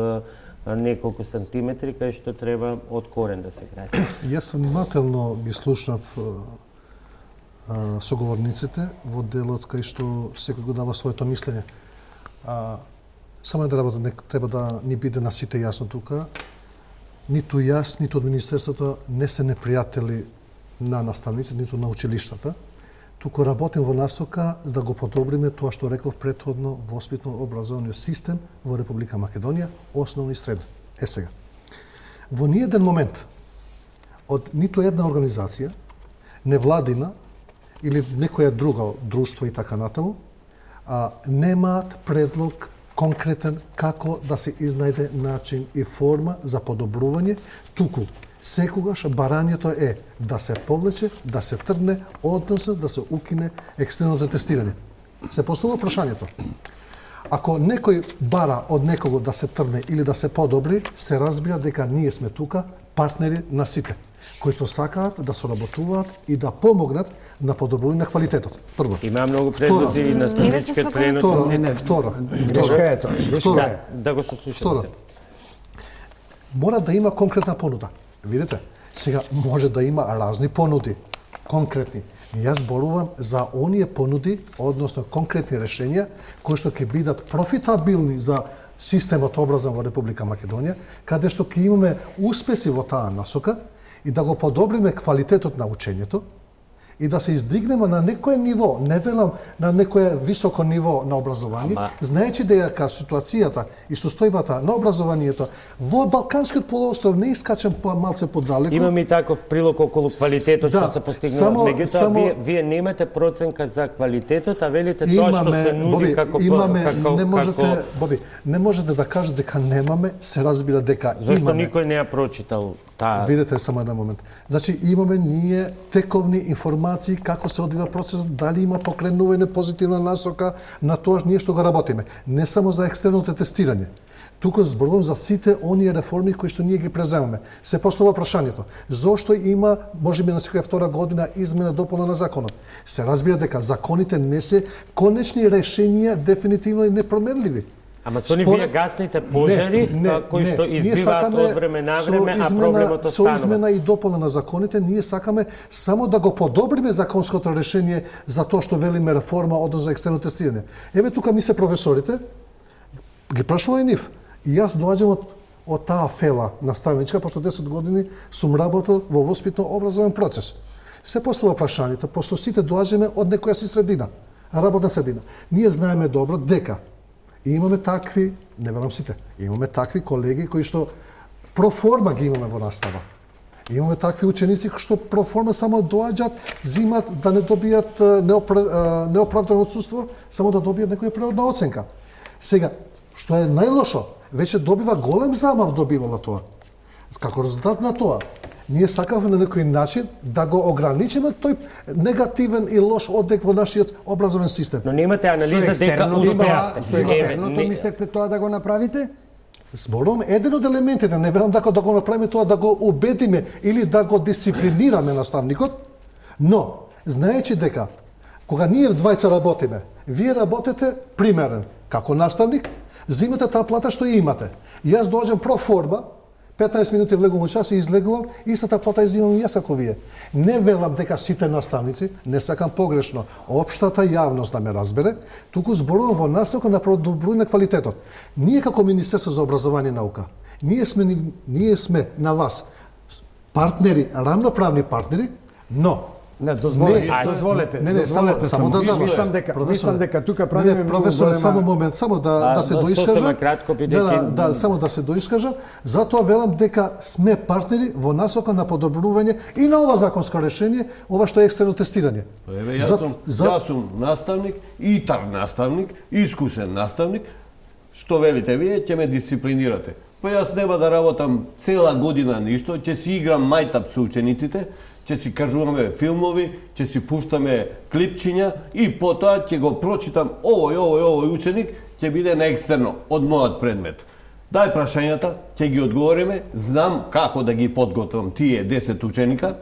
неколку сантиметри, кај што треба од корен да се гради. Јас внимателно ги слушнав соговорниците во делот кај што секој го дава своето мислење. Само една работа не треба да ни биде на сите јасно тука. Ниту јас, ниту од Министерството не се непријатели на наставници, ниту на училиштата. Туку работим во насока за да го подобриме тоа што реков претходно воспитно образовниот систем во Република Македонија, основно и средно. Сега, во ниеден момент од ниту една организација, невладина или некоја друга друштво и така натаму, немаат предлог конкретен како да се изнајде начин и форма за подобрување, туку секогаш барањето е да се повлече, да се тргне, односно да се укине екстерното тестирање. Се поставува прашањето. Ако некој бара од некого да се тргне или да се подобри, се разбира дека ние сме тука партнери на сите, кои што сакаат да соработуваат и да помогнат на подобрување на квалитетот. Прво. Има многу предлози и наставничкиот пренос. Второ. Да го сослушаме. Мора да има конкретна понуда. Видите? Сега може да има разни понуди, конкретни. Јас зборувам за оние понуди, односно конкретни решенја, кои што ќе бидат профитабилни за системот образован во Република Македонија, каде што ќе имаме успеси во таа насока и да го подобриме квалитетот на учењето и да се издигнеме на некое ниво, не велам на некое високо ниво на образование, знаејќи дека ситуацијата и состојбата на образованието во Балканскиот полуостров не искачам малце подалеку. Имаме и таков прилог околу квалитетот што се постигнува. Меѓутоа, вие немате проценка за квалитетот, а велите тоа што се нуди како... Боби, не можете да кажете дека немаме, се разбира дека имаме. Зашто никој не ја прочитал таа? Видете само еден момент. Значи, имаме ние тековни информации како се одвива процесот, дали има покренување позитивна насока на тоа ние што го работиме. Не само за екстерното тестирање. Туку зборувам за сите оние реформи кои што ние ги преземаме. Се поставува прашањето, зошто има, можеби на секоја втора година, измена допълна на законот? Се разбира дека законите не се конечни решенија, дефинитивно и непромерливи. Ама со вие гасните пожари, кои што избиваат од време на време, а проблемот останува. Со измена и дополна на законите, ние сакаме само да го подобриме законското решение за тоа што велиме реформа, односно за екстерно тестирање. Еве тука ми се професорите, ги прашува и нив. И јас доаѓам од таа фела наставничка, пошто 10 години сум работел во воспитно образовен процес. Се поставува прашањето, пошто сите доаѓаме од некоја си средина, работна средина. Ние знаеме добро дека и имаме такви, не велам сите, имаме такви колеги кои што проформа ги имаме во настава. Имаме такви ученици што проформа само доаѓаат, зимат да не добијат неоправдано отсуство, само да добијат некоја природна оценка. Сега, што е најлошо, веќе добива голем замав добивала тоа. Како резултат на тоа, ние сакавме на некој начин да го ограничиме тој негативен и лош одек во нашиот образовен систем. Но немате анализа дека успеавте. Со екстерното мислевте тоа да го направите? Зборувам еден од елементите, не верам дека да го направиме тоа да го убедиме или да го дисциплинираме наставникот, но знаејќи дека кога ние двајца работиме, вие работите примерен како наставник, зимате таа плата што ја имате. Јас доаѓам проформа, 15 минути влегувам во час и излегувам, истата плата изимам јас како вие. Не велам дека сите наставници, не сакам погрешно, општата јавност да ме разбере, туку зборувам во насока на подобрување на квалитетот. Ние како Министерство за образование и наука, ние сме на вас партнери, рамноправни партнери, но Не, дозволете. Само да завршам. Мислам дека тука правиме професоре, само момент, само да се доискажам. Да, само да се доискажам. Затоа велам дека сме партнери во насока на подобрување и на ова законско решение, ова што е екстерно тестирање. Еве јас сум наставник, итар наставник, искусен наставник. Што велите вие, ќе ме дисциплинирате. Па јас нема да работам цела година ништо, ќе си играм мајтап со учениците, ќе си кажуваме филмови, ќе си пуштаме клипчиња и потоа ќе го прочитам овој ученик ќе биде на екстерно од мојот предмет. Дај прашањата, ќе ги одговориме, знам како да ги подготвам тие 10 ученика,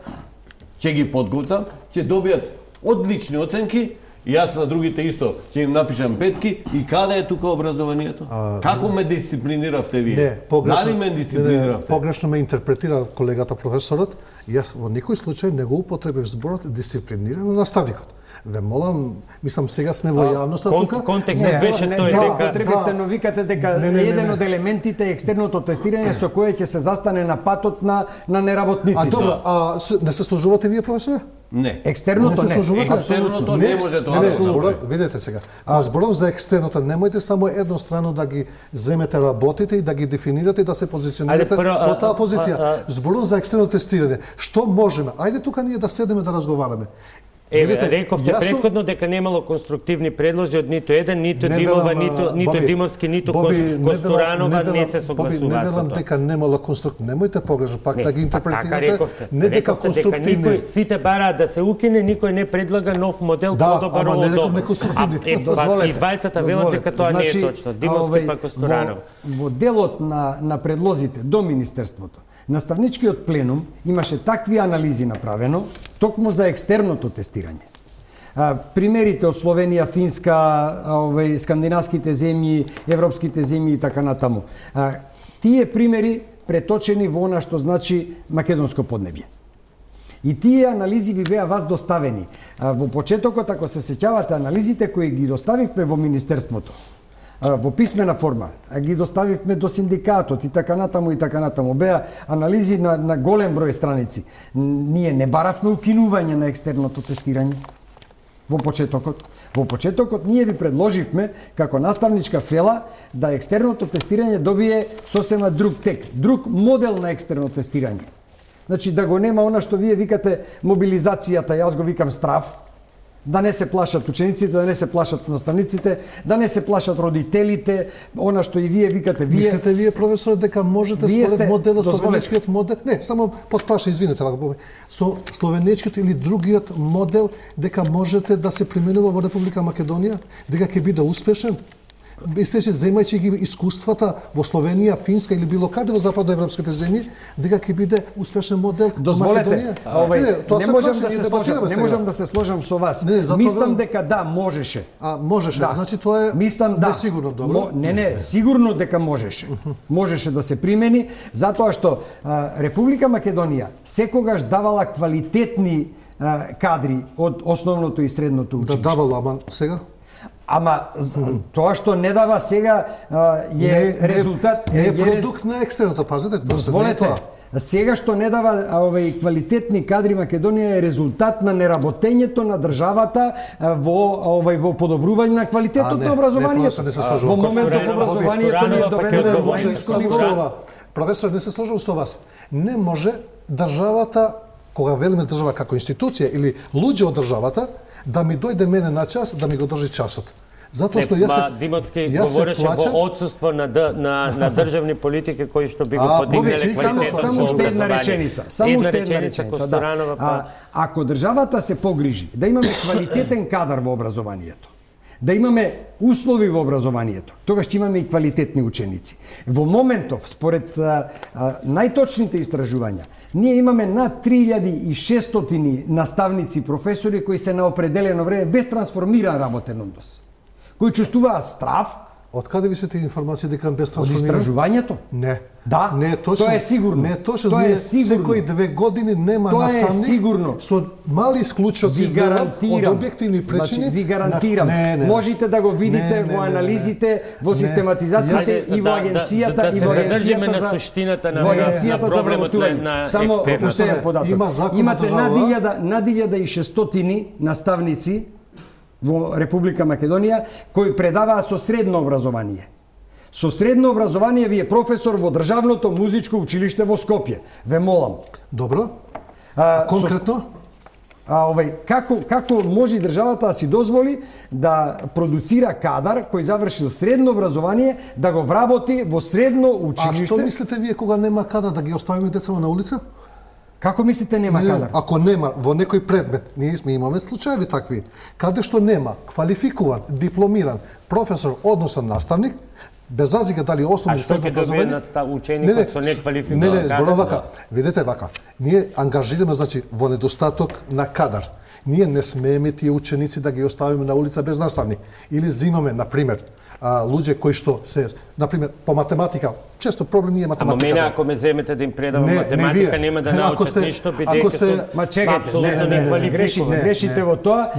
ќе ги подготвам, ќе добијат одлични оценки, и јас на другите исто ќе им напишам петки. И каде е тука образованието? Како ме дисциплиниравте вие? Не, погрешно. Дали ме дисциплиниравте? Погрешно ме интерпретира колегата професорот. Јас во никој случај не го употребив зборот дисциплиниран наставникот. Ве молам, мислам сега сме во јавноста тука. Контекстот беше тој дека потребите, но викате дека еден од елементите е екстерното тестирање со кое ќе се застане на патот на неработниците. Добро, не се служувате вие, професоре? Не. Екстерното не. Апсолутно не може тоа. Видете сега. Зборам за екстерното, немојте само еднострано да ги земете работите и да ги дефинирате и да се позиционирате во таа позиција. Зборам за екстерно тестирање. Што можеме? Ајде тука ние да седеме да разговараме. Рековте претходно дека немало конструктивни предлози од ниту еден, ниту Димова, ниту Димовски, ниту Костуранова не се согласуваат. Не велам дека немало конструктивни. Немојте погрешно пак да ги интерпретирате. Не дека конструктивни. Сите бараат да се укине, никој не предлага нов модел подобар од ова. И двајцата велат дека тоа не е точно. Димовски па Костуранова. Во делот на предлозите до Министерството, наставничкиот пленум имаше такви анализи направено токму за екстерното тестирање. Примерите од Словенија, Финска, скандинавските земји, европските земји и така натаму. Тие примери преточени во она што значи македонско поднебје. И тие анализи ви беа вас доставени. Во почетокот, ако се сеќавате, анализите кои ги доставивме во Министерството, во писмена форма, ги доставивме до синдикатот и така натаму и така натаму. Беа анализи на голем број страници. Ние не баравме укинување на екстерното тестирање во почетокот. Во почетокот ние ви предложивме како наставничка фела да екстерното тестирање добие сосема друг тек, друг модел на екстерно тестирање. Значи да го нема она што вие викате мобилизацијата, јас го викам страф, да не се плашат учениците, да не се плашат наставниците, да не се плашат родителите, она што и вие викате. Мислите вие, професор, дека можете според моделот, словенечкиот модел, не, само подпраша, извинете, со словенечкиот или другиот модел, дека можете да се применува во Република Македонија, дека ќе биде успешен? Мислеше, земајќи ги искуствата во Словенија, Финска или било каде во западноевропските земји, дека ќе биде успешен модел во Македонија? Не можам да се сложам со вас. Мислам дека да, можеше. Можеше, значи тоа е несигурно, добро? Не, сигурно дека можеше. Можеше да се примени, затоа што Република Македонија секогаш давала квалитетни кадри од основното и средното училиште. Да давала, ама сега? Ама тоа што не дава сега е резултат... Не е продукт на екстерното, пазете. Дозволете, сега што не дава квалитетни кадри Македонија е резултат на неработењето на државата во подобрување на квалитетот на образованието. Во моментов образованието не е доведено до најниско ниво. Професор, не се сложам со вас. Не може државата, кога велиме држава како институција или луѓе од државата, да ми дојде мене на час, да ми го држи часот. Затоа што Димовски говореше во отсуство на државни политики кои што би го подигнале квалитетот. Само уште една реченица. Ако државата се погрижи да имаме квалитетен кадар во образованието, да имаме услови во образованието, тогаш ќе имаме и квалитетни ученици. Во моментов, според најточните истражувања, ние имаме над 3600 наставници и професори кои се на определено време без трансформиран работен однос, кои чувствуваат страф. Од каде ви се тие информации дека без трансформиран? Од истражувањето? Не. Да, не е точно. Тоа е сигурно. Не е точно. Тоа е сигурно. Секои 2 години нема наставник. Тоа е сигурно. Со мали исклучоци од објективни причини. Значи, ви гарантирам. Можете да го видите во анализите, во систематизациите и во агенцијата и во агенцијата за вработување. Само последен податок. Имате над 1600 наставници во Република Македонија кои предаваа со средно образование. Со средно образование ви е професор во Државното музичко училиште во Скопје. Ве молам. Добро. Конкретно? Како може државата да си дозволи да продуцира кадар кој завршил средно образование, да го вработи во средно училиште? А што мислите вие кога нема кадар да ги оставиме децата на улица? Како мислите нема кадар? Ако нема во некој предмет, ние имаме случаеви такви, каде што нема квалификуван, дипломиран професор, односно наставник, без разлика дали основно А што ќе добие ученикот со неквалификуван кадар? зборувам вака. Видете вака. Ние ангажираме, значи, во недостаток на кадар. Ние не смееме тие ученици да ги оставиме на улица без наставник. Или зимаме, на пример, луѓе кои што се, на пример, по математика, често проблем не е математика. Ама мене ако ме земете да им предавам математика, нема да научат ништо, бидејќи сум апсолутно неквалификуван. Грешите во тоа,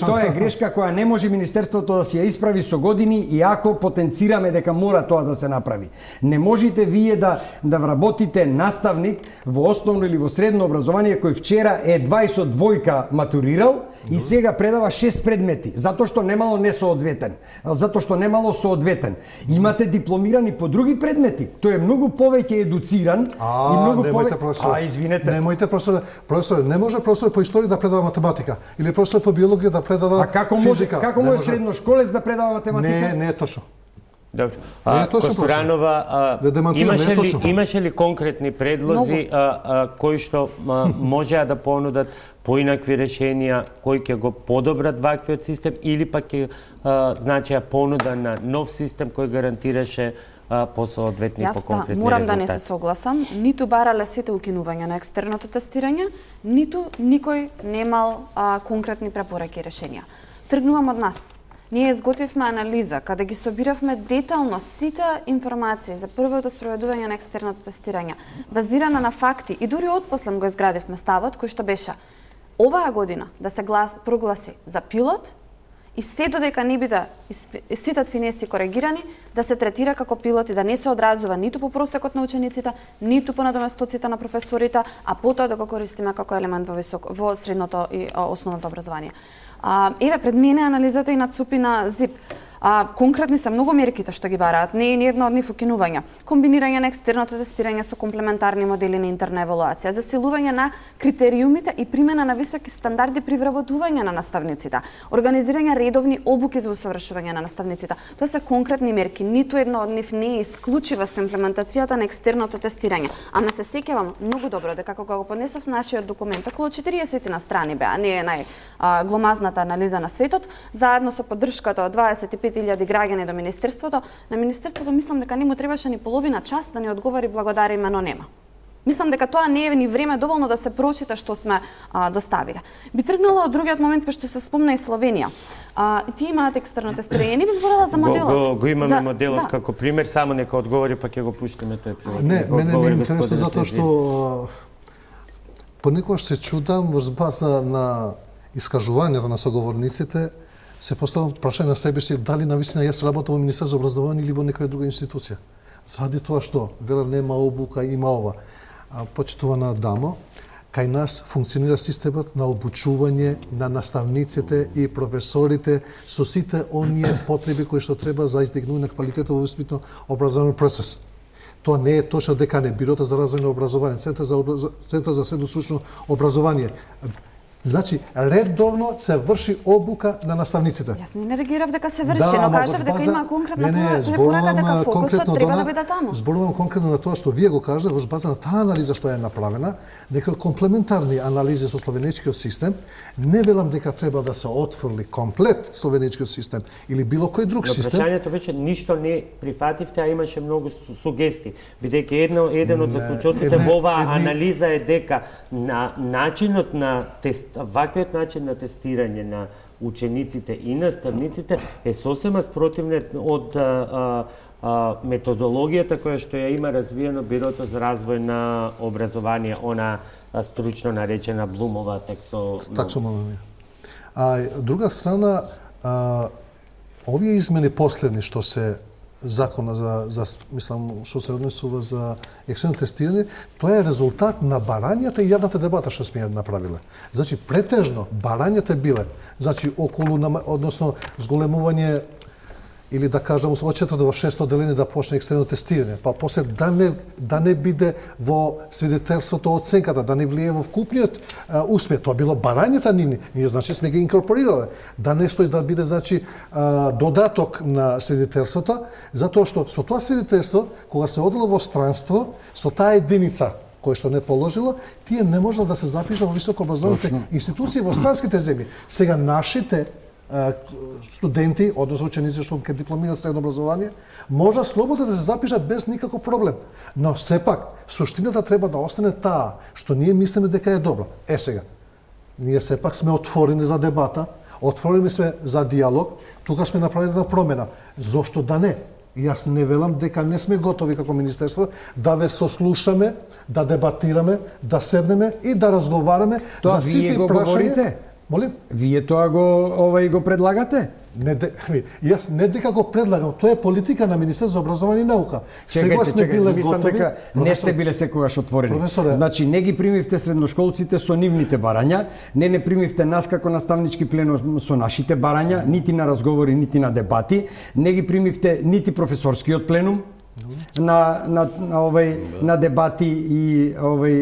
тоа е грешка која не може Министерството да си ја исправи со години, иако потенцираме дека мора тоа да се направи. Не можете вие да вработите наставник во основно или во средно образование кој вчера едва и со двојка матурирал и сега предава 6 предмети, затоа што немало несоодветен, затоа што немало соодветен. Имате дипломирани по други предмети. Тој е многу повеќе едуциран и многу повеќе. Извинете. Немојте професор, не може професор по историја да предава математика или професор по биологија да предава физика. Како може средношколец да предава математика? Не е точно. Добро. Косторанова, имаше ли конкретни предлози кои што можеа да понудат поинакви решенија, кои ќе го подобрат ваквиот систем или пак ќе значеа понуда на нов систем кој гарантираше посоодветни по конкретни резултати? Морам да не се согласам. Ниту барале сите укинување на екстерното тестирање, ниту никој немал конкретни препораки и решенија. Тргнувам од нас. Ние изготвивме анализа, каде ги собиравме детално сите информации за првото спроведување на екстерното тестирање, базирана на факти и дури отпослем го изградивме ставот кој што беше оваа година да се прогласи за пилот и се додека не биде сите финеси коригирани, да се третира како пилот и да не се одразува ниту по просекот на учениците, ниту по надоместоците на професорите, а потоа да го користиме како елемент во средното и основното образование. Еве, пред мене анализата и на ЦУП и на ЗИП. Конкретни се многу мерките што ги бараат, не е ни една од нив укинување. Комбинирање на екстерното тестирање со комплементарни модели на интерна евалуација, засилување на критериумите и примена на високи стандарди при вработување на наставниците, организирање редовни обуки за усовршување на наставниците. Тоа се конкретни мерки, ниту една од нив не е исклучива со имплементацијата на екстерното тестирање. Ама се сеќавам многу добро дека кога го поднесов нашиот документ, околу 40 на страни беа, не е најгломазната анализа на светот, заедно со поддршката од 25.000 граѓани до Министерството. На Министерството мислам дека не му требаше ни половина час да ни одговори благодариме, но нема. Мислам дека тоа не е ни време доволно да се прочита што сме доставиле. Би тргнала од другиот момент, пошто се спомна и Словенија. Тие имаат екстерно тестирање. Не би зборала за моделот. Го имаме моделот како пример, само нека одговори, па ќе го пуштиме тој пример. Не, мене ми интересува затоа што понекогаш се чудам во база на искажувањето на соговорниците, се поставам прашање на себе си дали навистина јас работам во Министерство за образование или во некоја друга институција. Заради тоа што вела нема обука, има ова. Почитувана дамо, кај нас функционира системот на обучување на наставниците и професорите со сите оние потреби кои што треба за издигнување на квалитетот во воспитно образовен процес. Тоа не е точно дека не Бирото за развој на образование, Центар за средно стручно образование. Значи, редовно се врши обука на наставниците. Јас не реагирав дека се врши, но кажав дека има конкретна препорака дека фокусот треба да биде таму. Зборувам конкретно на тоа што вие го кажете, во база на таа анализа што е направена, некои комплементарни анализи со словенечкиот систем, не велам дека треба да се отфрли комплет словенечкиот систем или било кој друг систем. Прашањето беше ништо не прифативте, а имаше многу сугестии, бидејќи еден од заклучоците во оваа анализа е дека на начинот на ваквиот начин на тестирање на учениците и наставниците е сосема спротивна од методологијата која што ја има развиено Бирото за развој на образование, она стручно наречена Блумова таксономија. Друга страна, овие измени последни што се закона за мислам што се однесува за екстерно тестирање, тоа е резултат на барањата и јавната дебата што сме ја направиле. Значи претежно барањата биле, значи околу односно зголемување или да кажам од 4 до 6 одделение да почне екстерно тестирање, па после да не биде во свидетелството оценката, да не влие во вкупниот успех. Тоа било барањата нивни, ние значи сме ги инкорпорирале. Да не стои да биде значи додаток на свидетелството, затоа што со тоа свидетелство кога се одело во странство, со таа единица кој што не положило, тие не можело да се запишат во високообразовните институции во странските земји. Сега нашите студенти, односно ученици што ќе дипломираат средно образование, може слободно да се запишат без никаков проблем. Но сепак, суштината треба да остане таа, што ние мислиме дека е добро. Сега, ние сепак сме отворени за дебата, отворени сме за диалог, тука сме направили една промена. Зошто да не? Јас не велам дека не сме готови како министерство да ве сослушаме, да дебатираме, да седнеме и да разговараме за сите прашања. Молим? Вие тоа го предлагате? Јас не дека го предлагам, тоа е политика на Министерството за образование и наука. Чекајте, мислам дека не сте биле секогаш отворени. Професоре, Значи не ги примивте средношколците со нивните барања, не примивте нас како наставнички пленум со нашите барања, нити на разговори, нити на дебати, не ги примивте нити професорскиот пленум на дебати и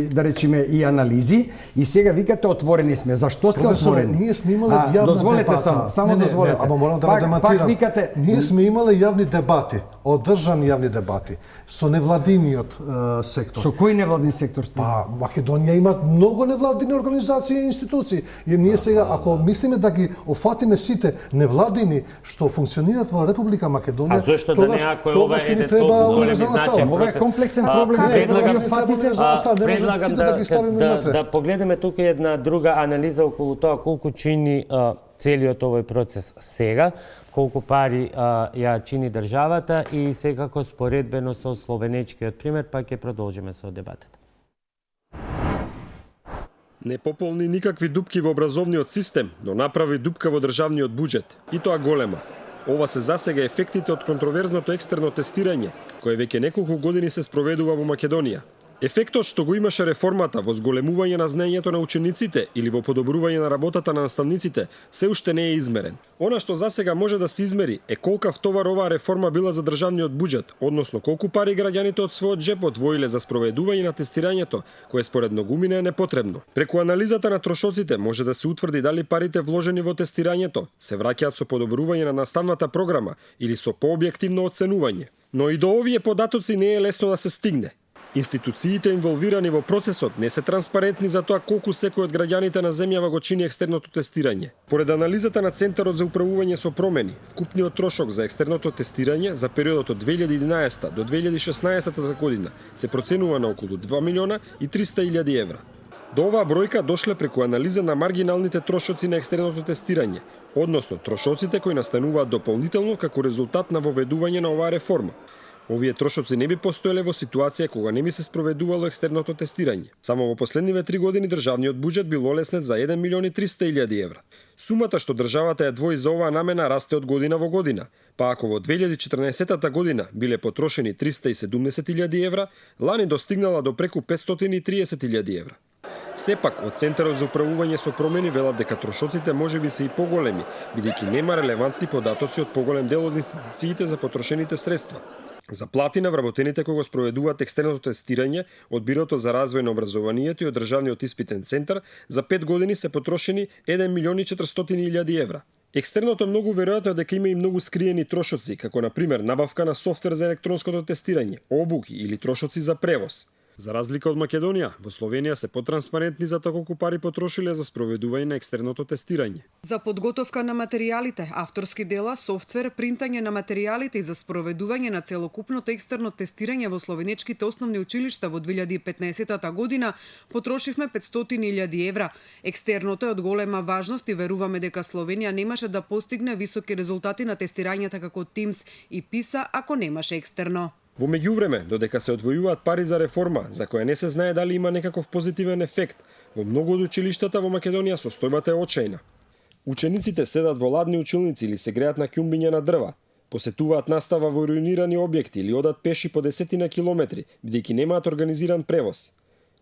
да речеме и анализи, и сега викате отворени сме. Зашто сте отворени? Ние сме имале јавна дозволете дебата. само дозволете. Ама морам да демонтирам. Пак викате, ние сме имале јавни дебати, одржани јавни дебати со невладиниот сектор. Со кој невладин сектор сте? Македонија има многу невладини организации и институции. И ние сега, ако мислиме да ги офатиме сите невладини што функционираат во Република Македонија, тогаш ќе ни треба универзална сала. Ова е комплексен проблем. Предлагам да погледнеме тука една друга анализа околу тоа колку чини целиот овој процес сега, колку пари ја чини државата и секако споредбено со словенечкиот пример, па ќе продолжиме со дебатата. Не пополни никакви дупки во образовниот систем, но направи дупка во државниот буџет, и тоа голема. Ова се засега ефектите од контроверзното екстерно тестирање, кое веќе неколку години се спроведува во Македонија. Ефектот што го имаше реформата во зголемување на знаењето на учениците или во подобрување на работата на наставниците се уште не е измерен. Она што засега може да се измери е колкав товар оваа реформа била за државниот буџет, односно колку пари граѓаните од својот джеп одвоиле за спроведување на тестирањето, кое според многумина е непотребно. Преку анализата на трошоците може да се утврди дали парите вложени во тестирањето се враќаат со подобрување на наставната програма или со пообјективно оценување. Но и до овие податоци не е лесно да се стигне. Институциите инволвирани во процесот не се транспарентни за тоа колку секој од граѓаните на земјава го чини екстерното тестирање. Поред анализата на Центарот за управување со промени, вкупниот трошок за екстерното тестирање за периодот од 2011 до 2016 година се проценува на околу 2 милиона и 300.000 евра. До оваа бројка дошле преку анализа на маргиналните трошоци на екстерното тестирање, односно трошоците кои настануваат дополнително како резултат на воведување на оваа реформа. Овие трошоци не би постоеле во ситуација кога не би се спроведувало екстерното тестирање. Само во последниве 3 години државниот буџет бил олеснет за 1 милион и 300.000 евра. Сумата што државата ја двои за оваа намена расте од година во година, па ако во 2014 година биле потрошени 370.000 евра, лани достигнала до преку 530.000 евра. Сепак, од Центарот за управување со промени велат дека трошоците можеби се и поголеми, бидејќи нема релевантни податоци од поголем дел од институциите за потрошените средства. За плати на вработените кои го спроведуваат екстерното тестирање од Бирото за развој на образованието и од Државниот испитен центар за 5 години се потрошени 1 милион и 400.000 евра. Екстерното многу веројатно дека има и многу скриени трошоци, како на пример набавка на софтвер за електронското тестирање, обуки или трошоци за превоз. За разлика од Македонија, во Словенија се потранспарентни за тоа колку пари потрошиле за спроведување на екстерното тестирање. За подготовка на материјалите, авторски дела, софтвер, принтање на материјалите и за спроведување на целокупното екстерно тестирање во словенечките основни училишта во 2015 година потрошивме 500.000 евра. Екстерното е од голема важност и веруваме дека Словенија немаше да постигне високи резултати на тестирањата како TIMSS и PISA ако немаше екстерно. Во меѓувреме, додека се одвојуваат пари за реформа, за која не се знае дали има некаков позитивен ефект, во многу од училиштата во Македонија состојбата е очајна. Учениците седат во ладни училници или се греат на ќумбиња на дрва, посетуваат настава во руинирани објекти или одат пеши по десетина километри, бидејќи немаат организиран превоз.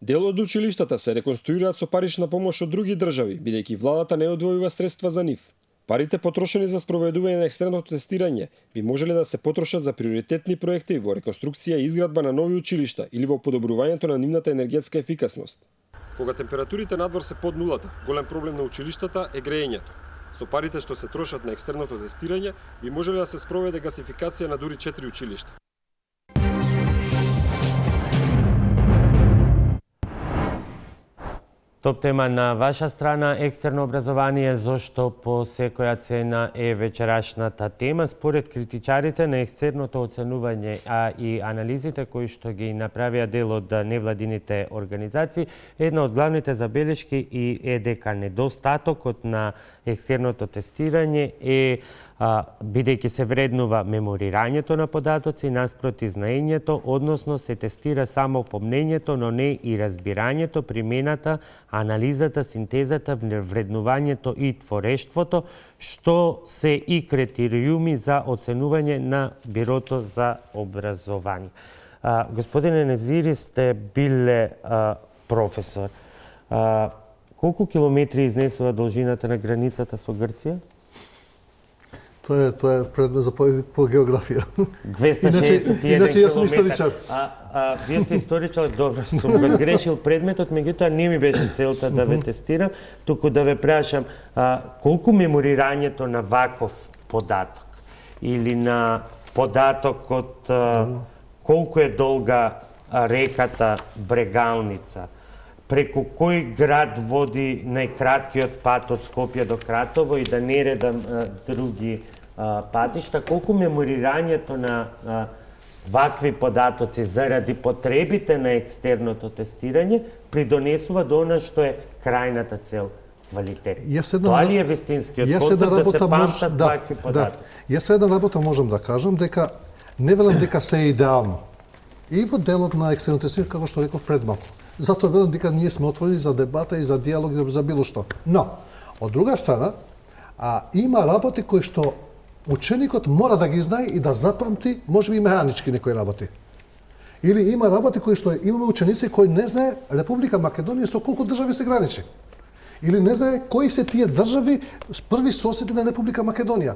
Дел од училиштата се реконструираат со парична помош од други држави, бидејќи владата не одвојува средства за нив. Парите потрошени за спроведување на екстерното тестирање би можеле да се потрошат за приоритетни проекти во реконструкција и изградба на нови училишта или во подобрувањето на нивната енергетска ефикасност. Кога температурите надвор се под нулата, голем проблем на училиштата е греењето. Со парите што се трошат на екстерното тестирање би можеле да се спроведе гасификација на дури 4 училишта. Топ тема на ваша страна, екстерно образование, зошто по секоја цена е вечерашната тема. Според критичарите на екстерното оценување, а и анализите кои што ги направија дел од невладините организации, една од главните забелешки и е дека недостатокот на екстерното тестирање е бидејќи се вреднува меморирањето на податоци наспроти знаењето, односно се тестира само помнењето, но не и разбирањето, примената, анализата, синтезата, вреднувањето и творештвото, што се и критериуми за оценување на Бирото за образование. Господине Незири, сте биле професор. Колку километри изнесува должината на границата со Грција? Тоа е предмет за по географија. 261 Иначе јас сум историчар. Вие сте историчар, добро, сум го сгрешил предметот, меѓутоа не ми беше целта да ве тестирам, туку да ве прашам колку меморирањето на ваков податок или на податокот колку е долга реката Брегалница, преку кој град води најкраткиот пат од Скопје до Кратово и да не редам други патишта, колку меморирањето на вакви податоци заради потребите на екстерното тестирање придонесува до она што е крајната цел, квалитет. Тоа ли е вистинскиот концепт да се памтат вакви податоци? Јас една работа можам да кажам дека не велам дека се е идеално. И во делот на екстерно тестирање, како што реков пред малку. Затоа велам дека ние сме отворени за дебата и за диалог и за било што. Но, од друга страна, има работи кои што ученикот мора да ги знае и да запамти, можеби механички некои работи. Или има работи кои што имаме ученици кои не знае Република Македонија со колку држави се граничи. Или не знае кои се тие држави први соседи на Република Македонија.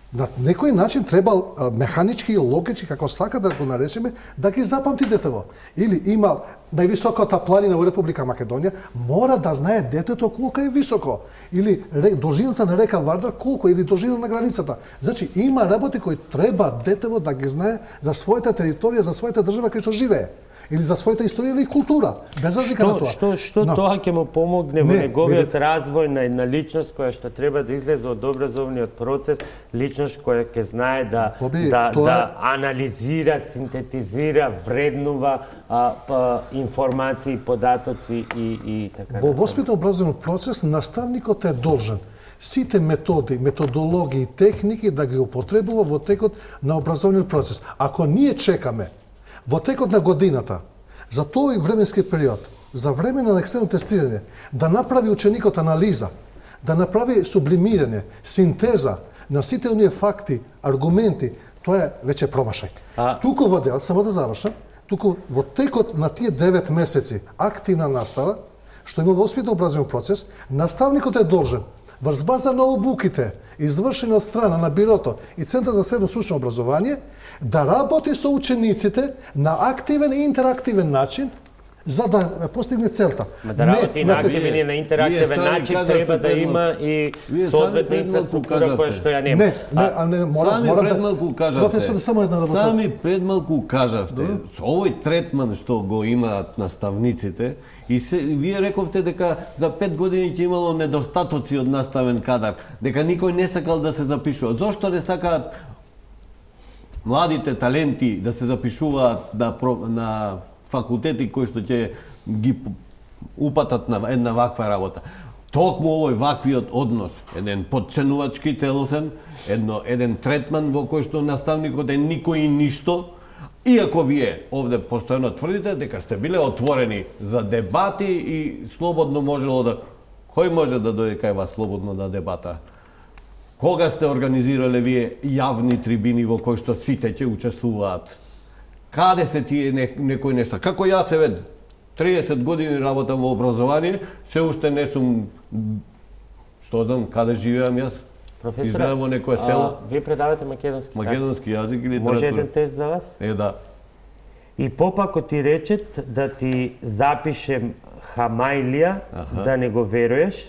На некој начин треба механички и логички, како сака да го наречеме, да ги запамти детево. Или има највисоката планина во Република Македонија, мора да знае детето колку е високо. Или должината на река Вардар колку, или должина на границата. Значи, има работи кои треба детево да ги знае за својата територија, за својата држава кај што живее. Или за својата историја или култура, без разлика на тоа. Што тоа ќе му помогне во неговиот развој на една личност која што треба да излезе од образовниот процес, личност која ќе знае да анализира, синтетизира, вреднува информации, податоци и така. Во воспитно-образовниот процес наставникот е должен сите методи, методологии, техники да ги употребува во текот на образовниот процес. Ако ние чекаме во текот на годината, за тој временски период, за време на екстерно тестирање, да направи ученикот анализа, да направи сублимирање, синтеза на сите оние факти, аргументи, тоа е веќе промашај. Туку во дел, само да завршам, туку во текот на тие 9 месеци активна настава, што има воспитно образовен процес, наставникот е должен врз база на обуките, извршени од страна на Бирото и Центар за средно стручно образование, да работи со учениците на активен и интерактивен начин, за да постигне целта. Да работи на активен и на интерактивен начин, треба да има и соодветна инфраструктура која што ја нема. Сами предмалку кажавте. Сами предмалку кажавте. Со овој третман што го имаат наставниците, и вие рековте дека за 5 години ќе имало недостатоци од наставен кадар, дека никој не сакал да се запишува. Зошто не сакаат младите таленти да се запишуваат на факултети кои што ќе ги упатат на една ваква работа? Токму овој ваквиот однос, еден подценувачки целосен, еден третман во кој што наставникот е никој и ништо, иако вие овде постојано тврдите дека сте биле отворени за дебати и слободно можело да... Кој може да дојде кај вас слободно да дебата? Кога сте организирале вие јавни трибини во кои што сите ќе учествуваат? Каде се тие некои нешта? Како јас еве 30 години работам во образование, се уште не сум, што знам, каде живеам јас? Професоре, во некое село. Вие предавате македонски. Македонски јазик и литература. Може еден тест за вас? Да. И попако ти речет да ти запишем Хамаилија, да не го веруеш,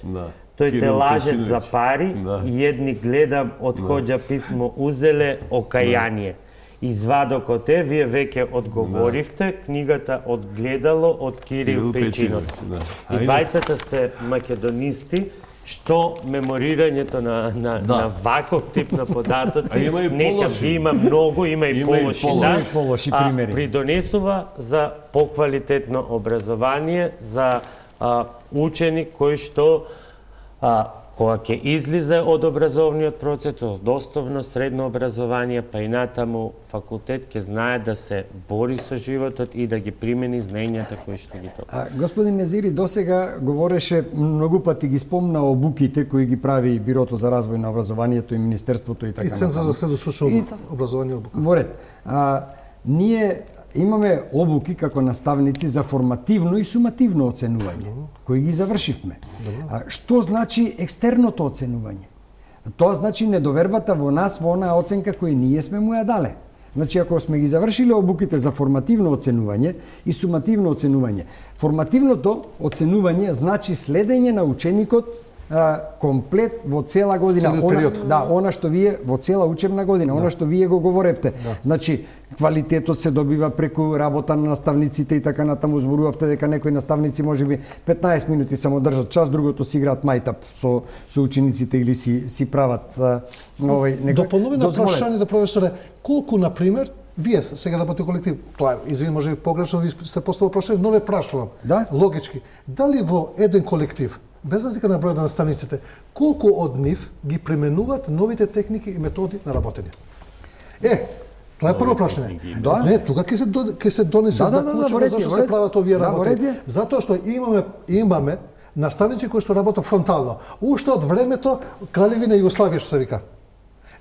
тој те лажет за пари, и едни гледам од хоđа писмо узеле окајание. Извадокот е, вие веќе одговоривте, книгата Одгледало од Кирил Пејчиновиќ. И двајцата сте македонисти, што меморирањето на ваков тип на податоци, нека ги има многу, има и полоши примери, придонесува за поквалитетно образование, за ученик кој што кога ќе излезе од образовниот процес, од основно средно образование, па и натаму факултет, ќе знае да се бори со животот и да ги примени знаењата кои што ги тока. Господин Незири досега говореше, многу пати ги спомна обуките кои ги прави Бирото за развој на образованието и Министерството и така натаму. И Центар за средостручно образование обука. Во ред. Ние имаме обуки како наставници за формативно и сумативно оценување, кои ги завршивме. Што значи екстерното оценување? Тоа значи недовербата во нас, во онаа оценка која ние сме му ја дале. Значи, ако сме ги завршиле обуките за формативно оценување и сумативно оценување, формативното оценување значи следење на ученикот комплет во цела година, она што вие во цела учебна година, она што вие го говоревте. Значи, квалитетот се добива преку работа на наставниците и така натаму. Зборувавте дека некои наставници можеби 15 минути само држат час, другото си играат мајтап со учениците или си прават Дополнуваме на прашањето, професоре, колку на пример вие сега работите колектив, тоа извини можеби погрешно ви се поставува прашање, но ве прашувам. Логички, дали во еден колектив, без разлика на бројот на наставниците, колку од нив ги применуваат новите техники и методи на работење? Тоа е прво прашање. Не, тука ќе се донесе заклучок зашто се прават овие работи. Затоа што имаме наставници кои што работат фронтално. Уште од времето Краљевина Југославија што се вика.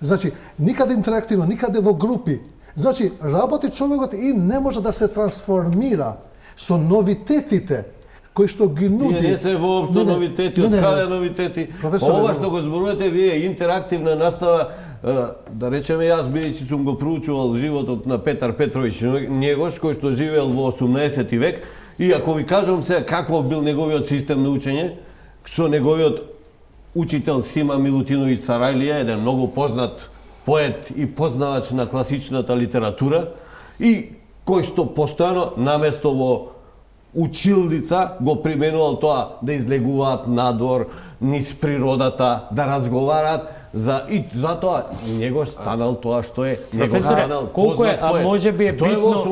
Значи, никаде интерактивно, никаде во групи. Значи, работи човекот и не може да се трансформира со новитетите кои што ги нуди. Не се воопшто новитети, од каде новитети? Ова што го зборувате вие, интерактивна настава, да речеме јас, бидејќи сум го проучувал животот на Петар Петровиќ Његош, кој што живеел во 18 век, и ако ви кажам сега каков бил неговиот систем на учење, со неговиот учител Сима Милутиновиќ Сарајлија, еден многу познат поет и познавач на класичната литература, и кој што постојано наместо во училница го применувал тоа да излегуваат надвор, низ природата, да разговараат и затоа Његош станал тоа што е. Професоре, колку е, а може би е битно,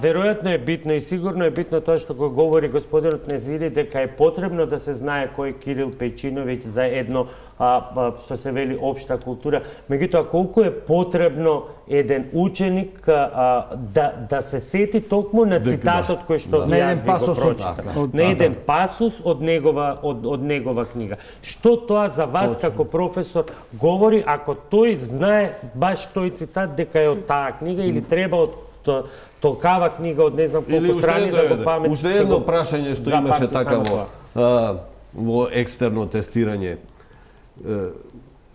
веројатно е битно и сигурно е битно тоа што го говори господинот Незири, дека е потребно да се знае кој е Кирил Пејчиновиќ за едно што се вели општа култура. Меѓутоа, колку е потребно еден ученик да се сети токму на цитатот кој што јас би го прочитав. На еден пасус од негова книга. Што тоа за вас како професор говори ако тој знае баш тој цитат дека е од таа книга или треба од толкава книга од не знам колку страни да го памети? Уште едно прашање што имаше така во екстерно тестирање.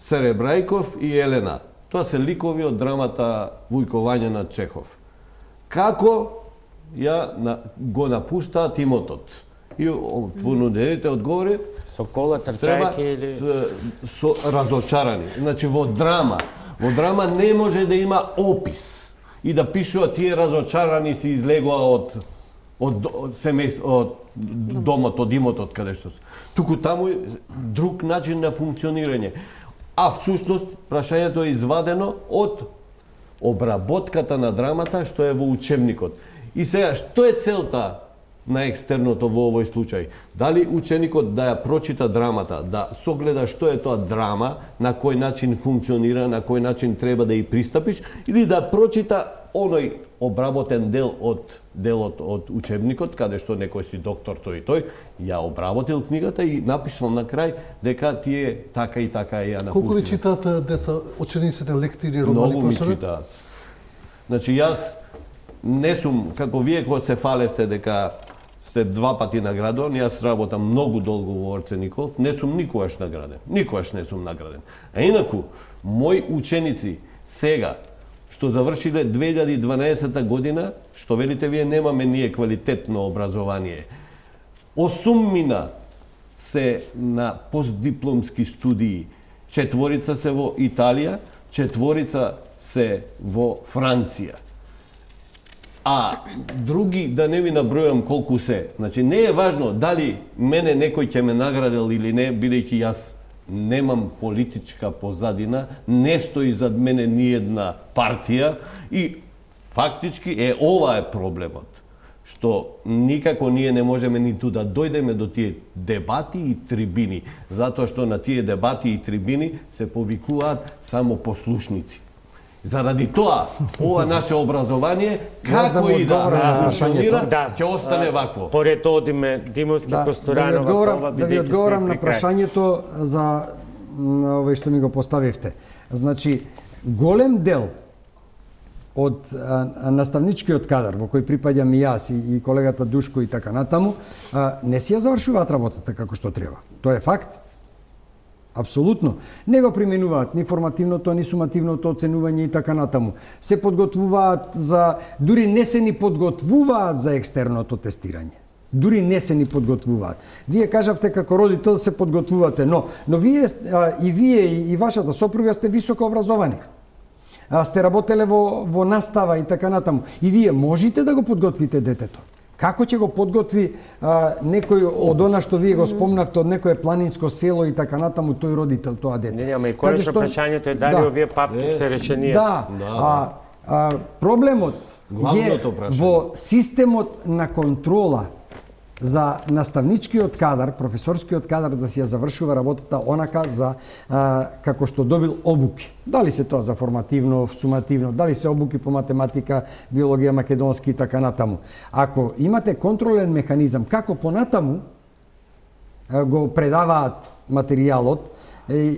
Серебрајков и Елена. Тоа се ликови од драмата Вујкување на Чехов. Како го напуштаат имотот? И понудените одговори со кола трчајќи или со разочарани. Значи во драма не може да има опис и да пишува тие разочарани се излегува од семејство, од домот, од имотот каде што се. Туку таму е друг начин на функционирање. А всушност прашањето е извадено од обработката на драмата што е во учебникот. И сега што е целта на екстерното во овој случај? Дали ученикот да ја прочита драмата, да согледа што е тоа драма, на кој начин функционира, на кој начин треба да ја пристапиш, или да прочита оној обработен делот од учебникот, каде што некој си доктор тој и тој, ја обработил книгата и напишал на крај дека тие така и така ја напустил. Колку ви читаат деца, учениците лекцири, романи? Многу ми читаат. Значи јас не сум, како вие кога се фалевте дека сте 2 пати наградуван, јас работам многу долго во Орце Николов, не сум никогаш награден. Никогаш не сум награден. А инаку, мои ученици сега, што завршиле 2012 година, што велите вие немаме ние квалитетно образование. 8 се на постдипломски студии, 4 се во Италија, 4 се во Франција. А други, да не ви набројам колку се. Значи, не е важно дали мене некој ќе ме наградил или не, бидејќи јас немам политичка позадина, не стои зад мене ниедна партија и фактички ова е проблемот. Што никако ние не можеме ниту да дојдеме до тие дебати и трибини, затоа што на тие дебати и трибини се повикуваат само послушници. Заради тоа, ова наше образование, како и да функционира, ќе остане вакво. Поред одиме Димовски, Костуранова, да ви одговорам на прашањето за овој што ми го поставивте. Значи, голем дел од наставничкиот кадар, во кој припаѓам и јас и колегата Душко и така натаму, не си ја завршуваат работата како што треба. Тоа е факт. Апсолутно. Не го применуваат ни формативното, ни сумативното оценување и така натаму. Се подготвуваат за... Дури не се ни подготвуваат за екстерното тестирање. Дури не се ни подготвуваат. Вие кажавте како родител се подготвувате, но вие и вашата сопруга сте високо образовани. Сте работеле во настава и така натаму. И вие можете да го подготвите детето. Како ќе го подготви некој од она што вие го спомнавте, од некое планинско село и така натаму, тој родител, тоа дете? Не, ама и конечно прашањето е дали овие папки се решени. Да. Проблемот е во системот на контрола за наставничкиот кадар, професорскиот кадар да си ја завршува работата онака за како што добил обуки. Дали се тоа за формативно, сумативно, дали се обуки по математика, биологија, македонски и така натаму. Ако имате контролен механизам како понатаму го предаваат материјалот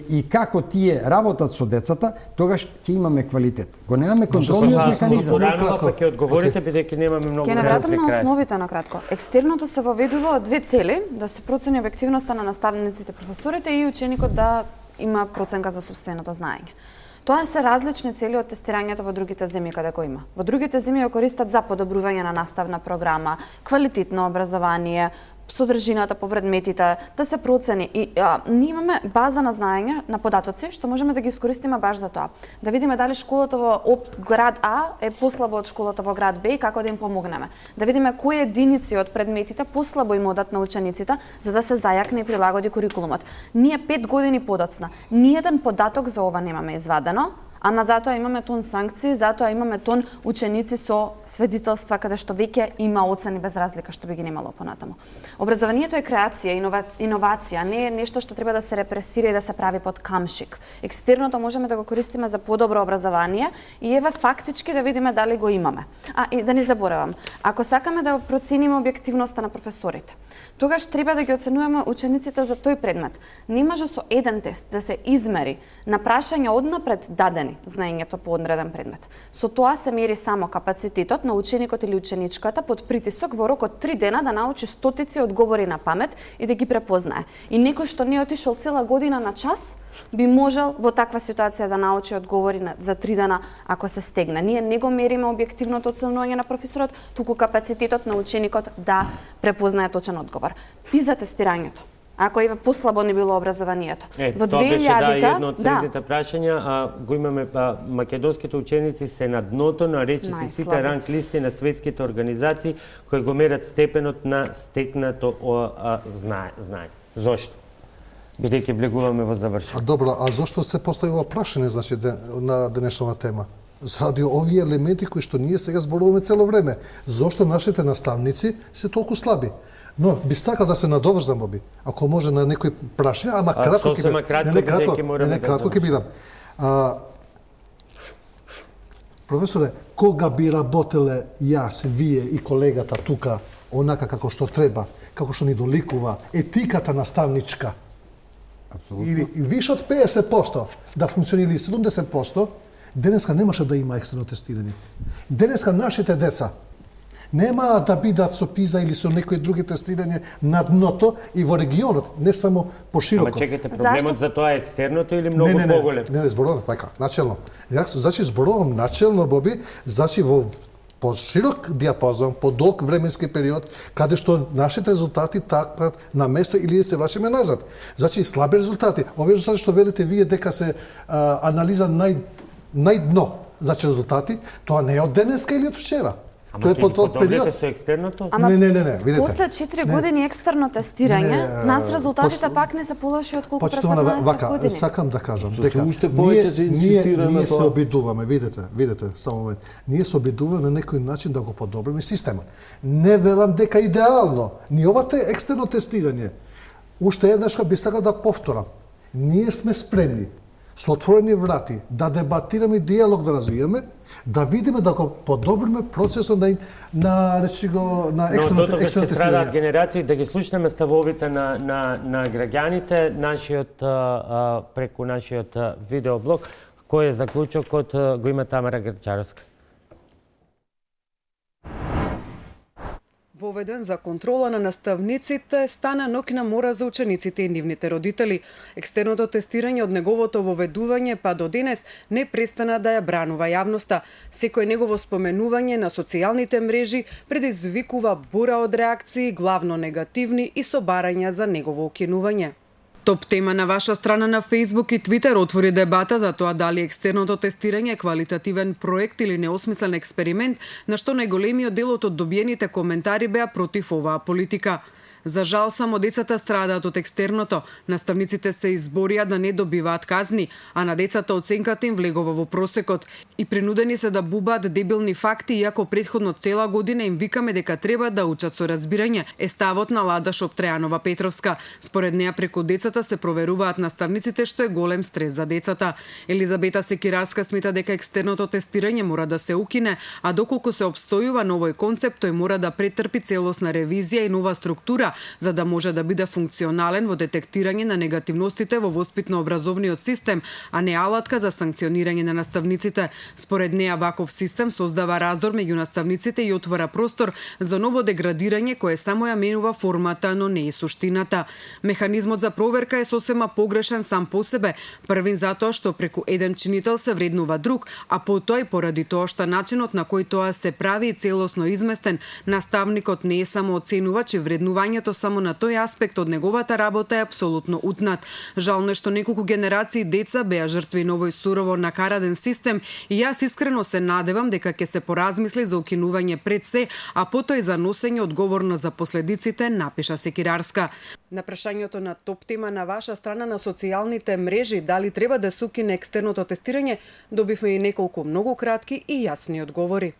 и како тие работат со децата, тогаш ќе имаме квалитет. Го немаме контролниот механизам. Па ќе одговорите бидејќи немаме многу време. Ќе навратам на основите на кратко. Екстерното се воведува од две цели: да се процени објективноста на наставниците, професорите и ученикот да има проценка за сопственото знаење. Тоа се различни цели од тестирањето во другите земји каде го има. Во другите земји го користат за подобрување на наставна програма, квалитетно образование, содржината по предметите, да се процени. И ние имаме база на знаење, на податоци, што можеме да ги искористиме баш за тоа. Да видиме дали школата во град А е послабо од школата во град Б и како да им помогнеме. Да видиме кои единици од предметите послабо им одат на учениците, за да се зајакне и прилагоди курикулумот. Ние 5 години подоцна, ниеден податок за ова немаме извадено, ама затоа имаме тон санкции, затоа имаме тон ученици со сведителства каде што веќе има оцени без разлика што би ги немало понатаму. Образованието е креација, иновација, не е нешто што треба да се репресира и да се прави под камшик. Екстерното можеме да го користиме за подобро образование и еве фактички да видиме дали го имаме. И да не заборавам, ако сакаме да процениме објективноста на професорите, тогаш треба да ги оценуваме учениците за тој предмет. Не може со еден тест да се измери на прашања однапред дадени знаењето по одреден предмет. Со тоа се мери само капацитетот на ученикот или ученичката под притисок во рок од 3 дена да научи стотици одговори на памет и да ги препознае. И некој што не отишол цела година на час, би можел во таква ситуација да научи одговори за 3 дена ако се стегне. Ние не го мериме објективното оценување на професорот, туку капацитетот на ученикот да препознае точен одговор. PISA тестирањето. Ако еве послабо не било образованието. Во 2000-та, едно од следните прашања, го имаме македонските ученици се на дното на речиси сите ранг листи на светските организации кои го мерат степенот на стекнато знаење. Зошто? Бидејќи влегуваме во завршување. Добро, а зошто се постави ова прашање значи на денешната тема? Заради овие елементи кои што ние сега зборуваме цело време. Зошто нашите наставници се толку слаби? Но би сакал да се надоврзам оби. Ако може на некој прашање, ама кратко ќе бидам. Не кратко ќе бидам. Професоре, кога би работеле јас, вие и колегата тука онака како што треба, како што ни доликува етиката наставничка? И више од 50% да функционира 70%, денеска немаше да има екстерно тестирање. Денеска нашите деца нема да бидат со PISA или со некои други тестирање на дното и во регионот, не само пошироко. Ама чекайте, проблемот за тоа е екстерното или многу поголем? Не, зборувам така, начелно. Значи зборувам начелно, Боби, значи во по широк диапазон, по долг временски период, каде што нашите резултати такват на место или се врачаме назад. Значи слаби резултати. Овие резултати што велите вие дека се анализа најдно. значи резултати, тоа не е од денеска или од вчера. Ама ќе подобрите со екстерното? Не, видите. После 4 години екстерно тестирање, нас резултатите пак не се полоши од колку пред 15 години. Сакам да кажам дека уште повеќе се инсистира на тоа. Ние се обидуваме, видите, само момент. Ние се обидуваме на некој начин да го подобриме системот. Не велам дека идеално. Ни овате екстерно тестирање. Уште еднаш би сакал да повторам. Ние сме спремни со отворени врати да дебатираме и диалог да развиеме, да видиме да го подобриме процесот на екстерно тестирање. Ќе страдат генерации, да ги слушнеме ставовите на граѓаните, преку нашиот видеоблог, кој е заклучокот го има Тамара Грчарска. Воведен за контрола на наставниците стана ноќна мора за учениците и нивните родители. Екстерното тестирање од неговото воведување па до денес не престана да ја бранува јавноста. Секој негово споменување на социјалните мрежи предизвикува бура од реакции, главно негативни и собарања за негово укинување. Топ тема на ваша страна на Facebook и Twitter отвори дебата за тоа дали екстерното тестирање е квалитативен проект или неосмислен експеримент, на што најголемиот дел од добиените коментари беа против оваа политика. За жал, само децата страдаат од екстерното. Наставниците се изборија да не добиваат казни, а на децата оценката им влегува во просекот. И принудени се да бубаат дебилни факти, иако претходно цела година им викаме дека треба да учат со разбирање, е ставот на Лада Шоптрејанова Петровска. Според неа, преку децата се проверуваат наставниците, што е голем стрес за децата. Елизабета Секирарска смета дека екстерното тестирање мора да се укине, а доколку се обстојува на овој концепт, тој мора да претрпи целосна ревизија и нова структура, за да може да биде функционален во детектирање на негативностите во воспитно-образовниот систем, а не алатка за санкционирање на наставниците. Според неа, ваков систем создава раздор меѓу наставниците и отвора простор за ново деградирање кое само ја менува формата, но не и суштината. Механизмот за проверка е сосема погрешен сам по себе, првин затоа што преку еден чинител се вреднува друг, а потоа и поради тоа што начинот на кој тоа се прави целосно изместен, наставникот не е само оценувач и вреднувањето само на тој аспект од неговата работа е апсолутно утнат. Жално е што неколку генерации деца беа жртви на овој сурово накараден систем и јас искрено се надевам дека ќе се поразмисли за укинување пред се, а потоа и за носење одговорност за последиците, напиша Секирарска. На прашањето на топ тема на ваша страна на социјалните мрежи, дали треба да се укине екстерното тестирање, добивме и неколку многу кратки и јасни одговори.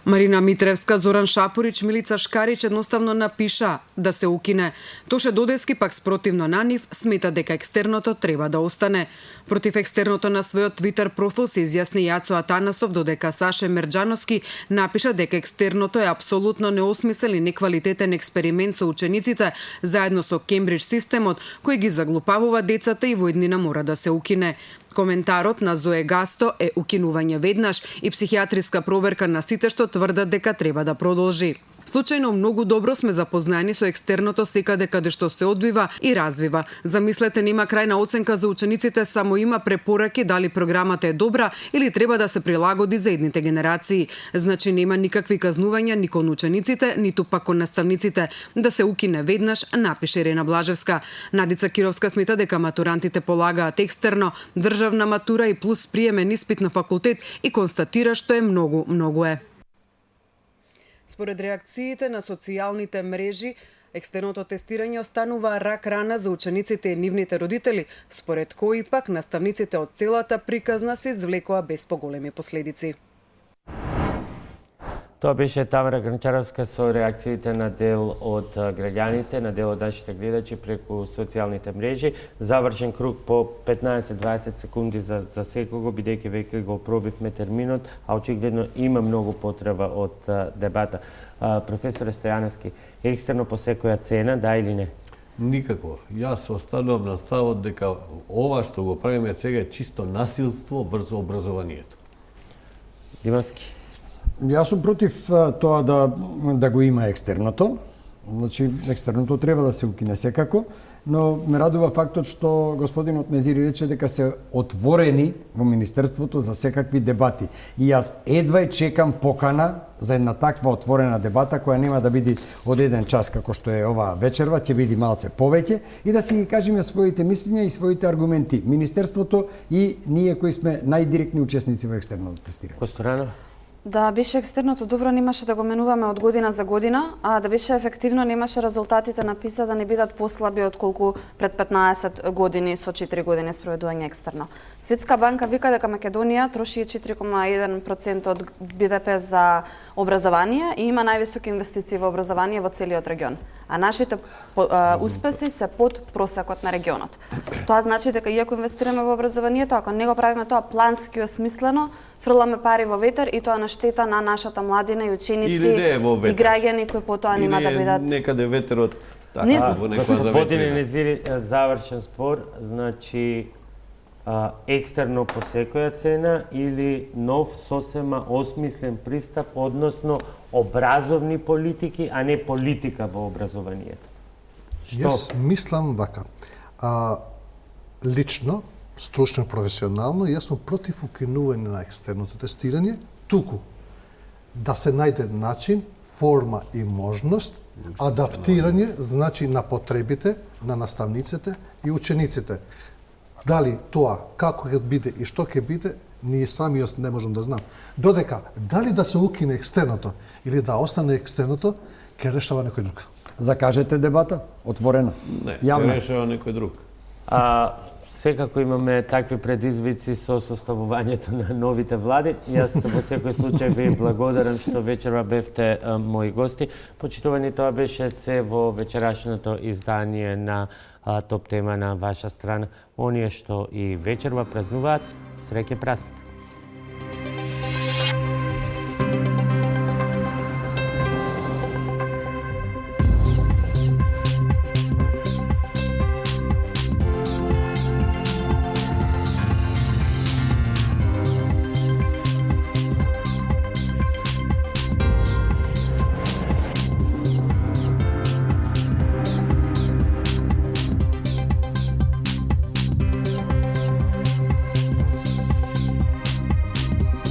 Марина Митревска, Зоран Шапорич, Милица Шкарич едноставно напиша да се укине. Тоше Додески пак спротивно на нив смета дека екстерното треба да остане. Против екстерното на својот Твитер профил се изјасни Јацо Атанасов, додека Саше Мерџановски напиша дека екстерното е апсолутно неосмислен и неквалитетен експеримент со учениците, заедно со Кембридж системот, кој ги заглупавува децата и во еднина мора да се укине. Коментарот на Зое Гасто е укинување веднаш и психијатриска проверка на сите што тврдат дека треба да продолжи. Случајно многу добро сме запознаени со екстерното секаде каде што се одвива и развива. Замислете, нема крајна оценка за учениците, само има препораки дали програмата е добра или треба да се прилагоди за едните генерации. Значи нема никакви казнувања ни кон учениците, ниту пак кон наставниците. Да се укине веднаш, напише Ирена Блажевска. Надица Кировска смета дека матурантите полагаат екстерно, државна матура и плюс приемен испит на факултет и констатира што е многу е. Според реакциите на социјалните мрежи, екстерното тестирање останува рак рана за учениците и нивните родители, според кои пак наставниците од целата приказна се извлекоа без поголеми последици. Тоа беше Тамара Грнчаровска со реакциите на дел од граѓаните, на дел од нашите гледачи преку социјалните мрежи. Завршен круг по 15-20 секунди за секого, бидејќи веќе го пробивме терминот, а очигледно има многу потреба од дебата. Професоре Стојановски, екстерно по секоја цена, да или не? Никако. Јас останувам на ставот дека ова што го правиме сега е чисто насилство врз образованието. Димовски. Јас сум против тоа да го има екстерното. Значи, екстерното треба да се укине секако, но ме радува фактот што господинот Незири рече дека се отворени во Министерството за секакви дебати. И јас едва чекам покана за една таква отворена дебата која нема да биде од еден час како што е оваа вечерва, ќе биде малце повеќе и да си ги кажеме своите мислења и своите аргументи. Министерството и ние кои сме најдиректни учесници во екстерното тестирање. Костурано? Да беше екстерното добро, немаше да го менуваме од година за година, а да беше ефективно, немаше резултатите на ПИСА да не бидат послаби отколку пред 15 години со 4 години спроведување екстерно. Светска банка вика дека Македонија троши 4,1% од БДП за образование и има највисоки инвестиции во образование во целиот регион. А нашите успеси се под просекот на регионот. Тоа значи дека иако инвестираме во образованието, ако не го правиме тоа плански осмислено, фрламе пари во ветер и тоа на штета на нашата младина и ученици и граѓани кои потоа нема да бидат. Или некаде ветерот Не знам. во некоја Господине Незири, завршен спор, значи екстерно по секоја цена или нов сосема осмислен пристап, односно образовни политики, а не политика во образованието. Јас мислам вака. Лично, стручно, професионално, јас сум против укинување на екстерното тестирање, туку да се најде начин, форма и можност, адаптирање, значи на потребите на наставниците и учениците. Дали тоа, како ќе биде и што ќе биде, ние самиот не можам да знам. Додека, дали да се укине екстерното или да остане екстерното, ќе решава некој друг. Закажете дебата, отворена, Не, јавна. ќе решава некој друг. Секако имаме такви предизвици со составувањето на новите влади. Јас во секој случај ви благодарам што вечерва бевте мои гости. Почитувани, тоа беше се во вечерашното издание на Топ тема на ваша страна. Оние што и вечерва празнуваат, среќен празник.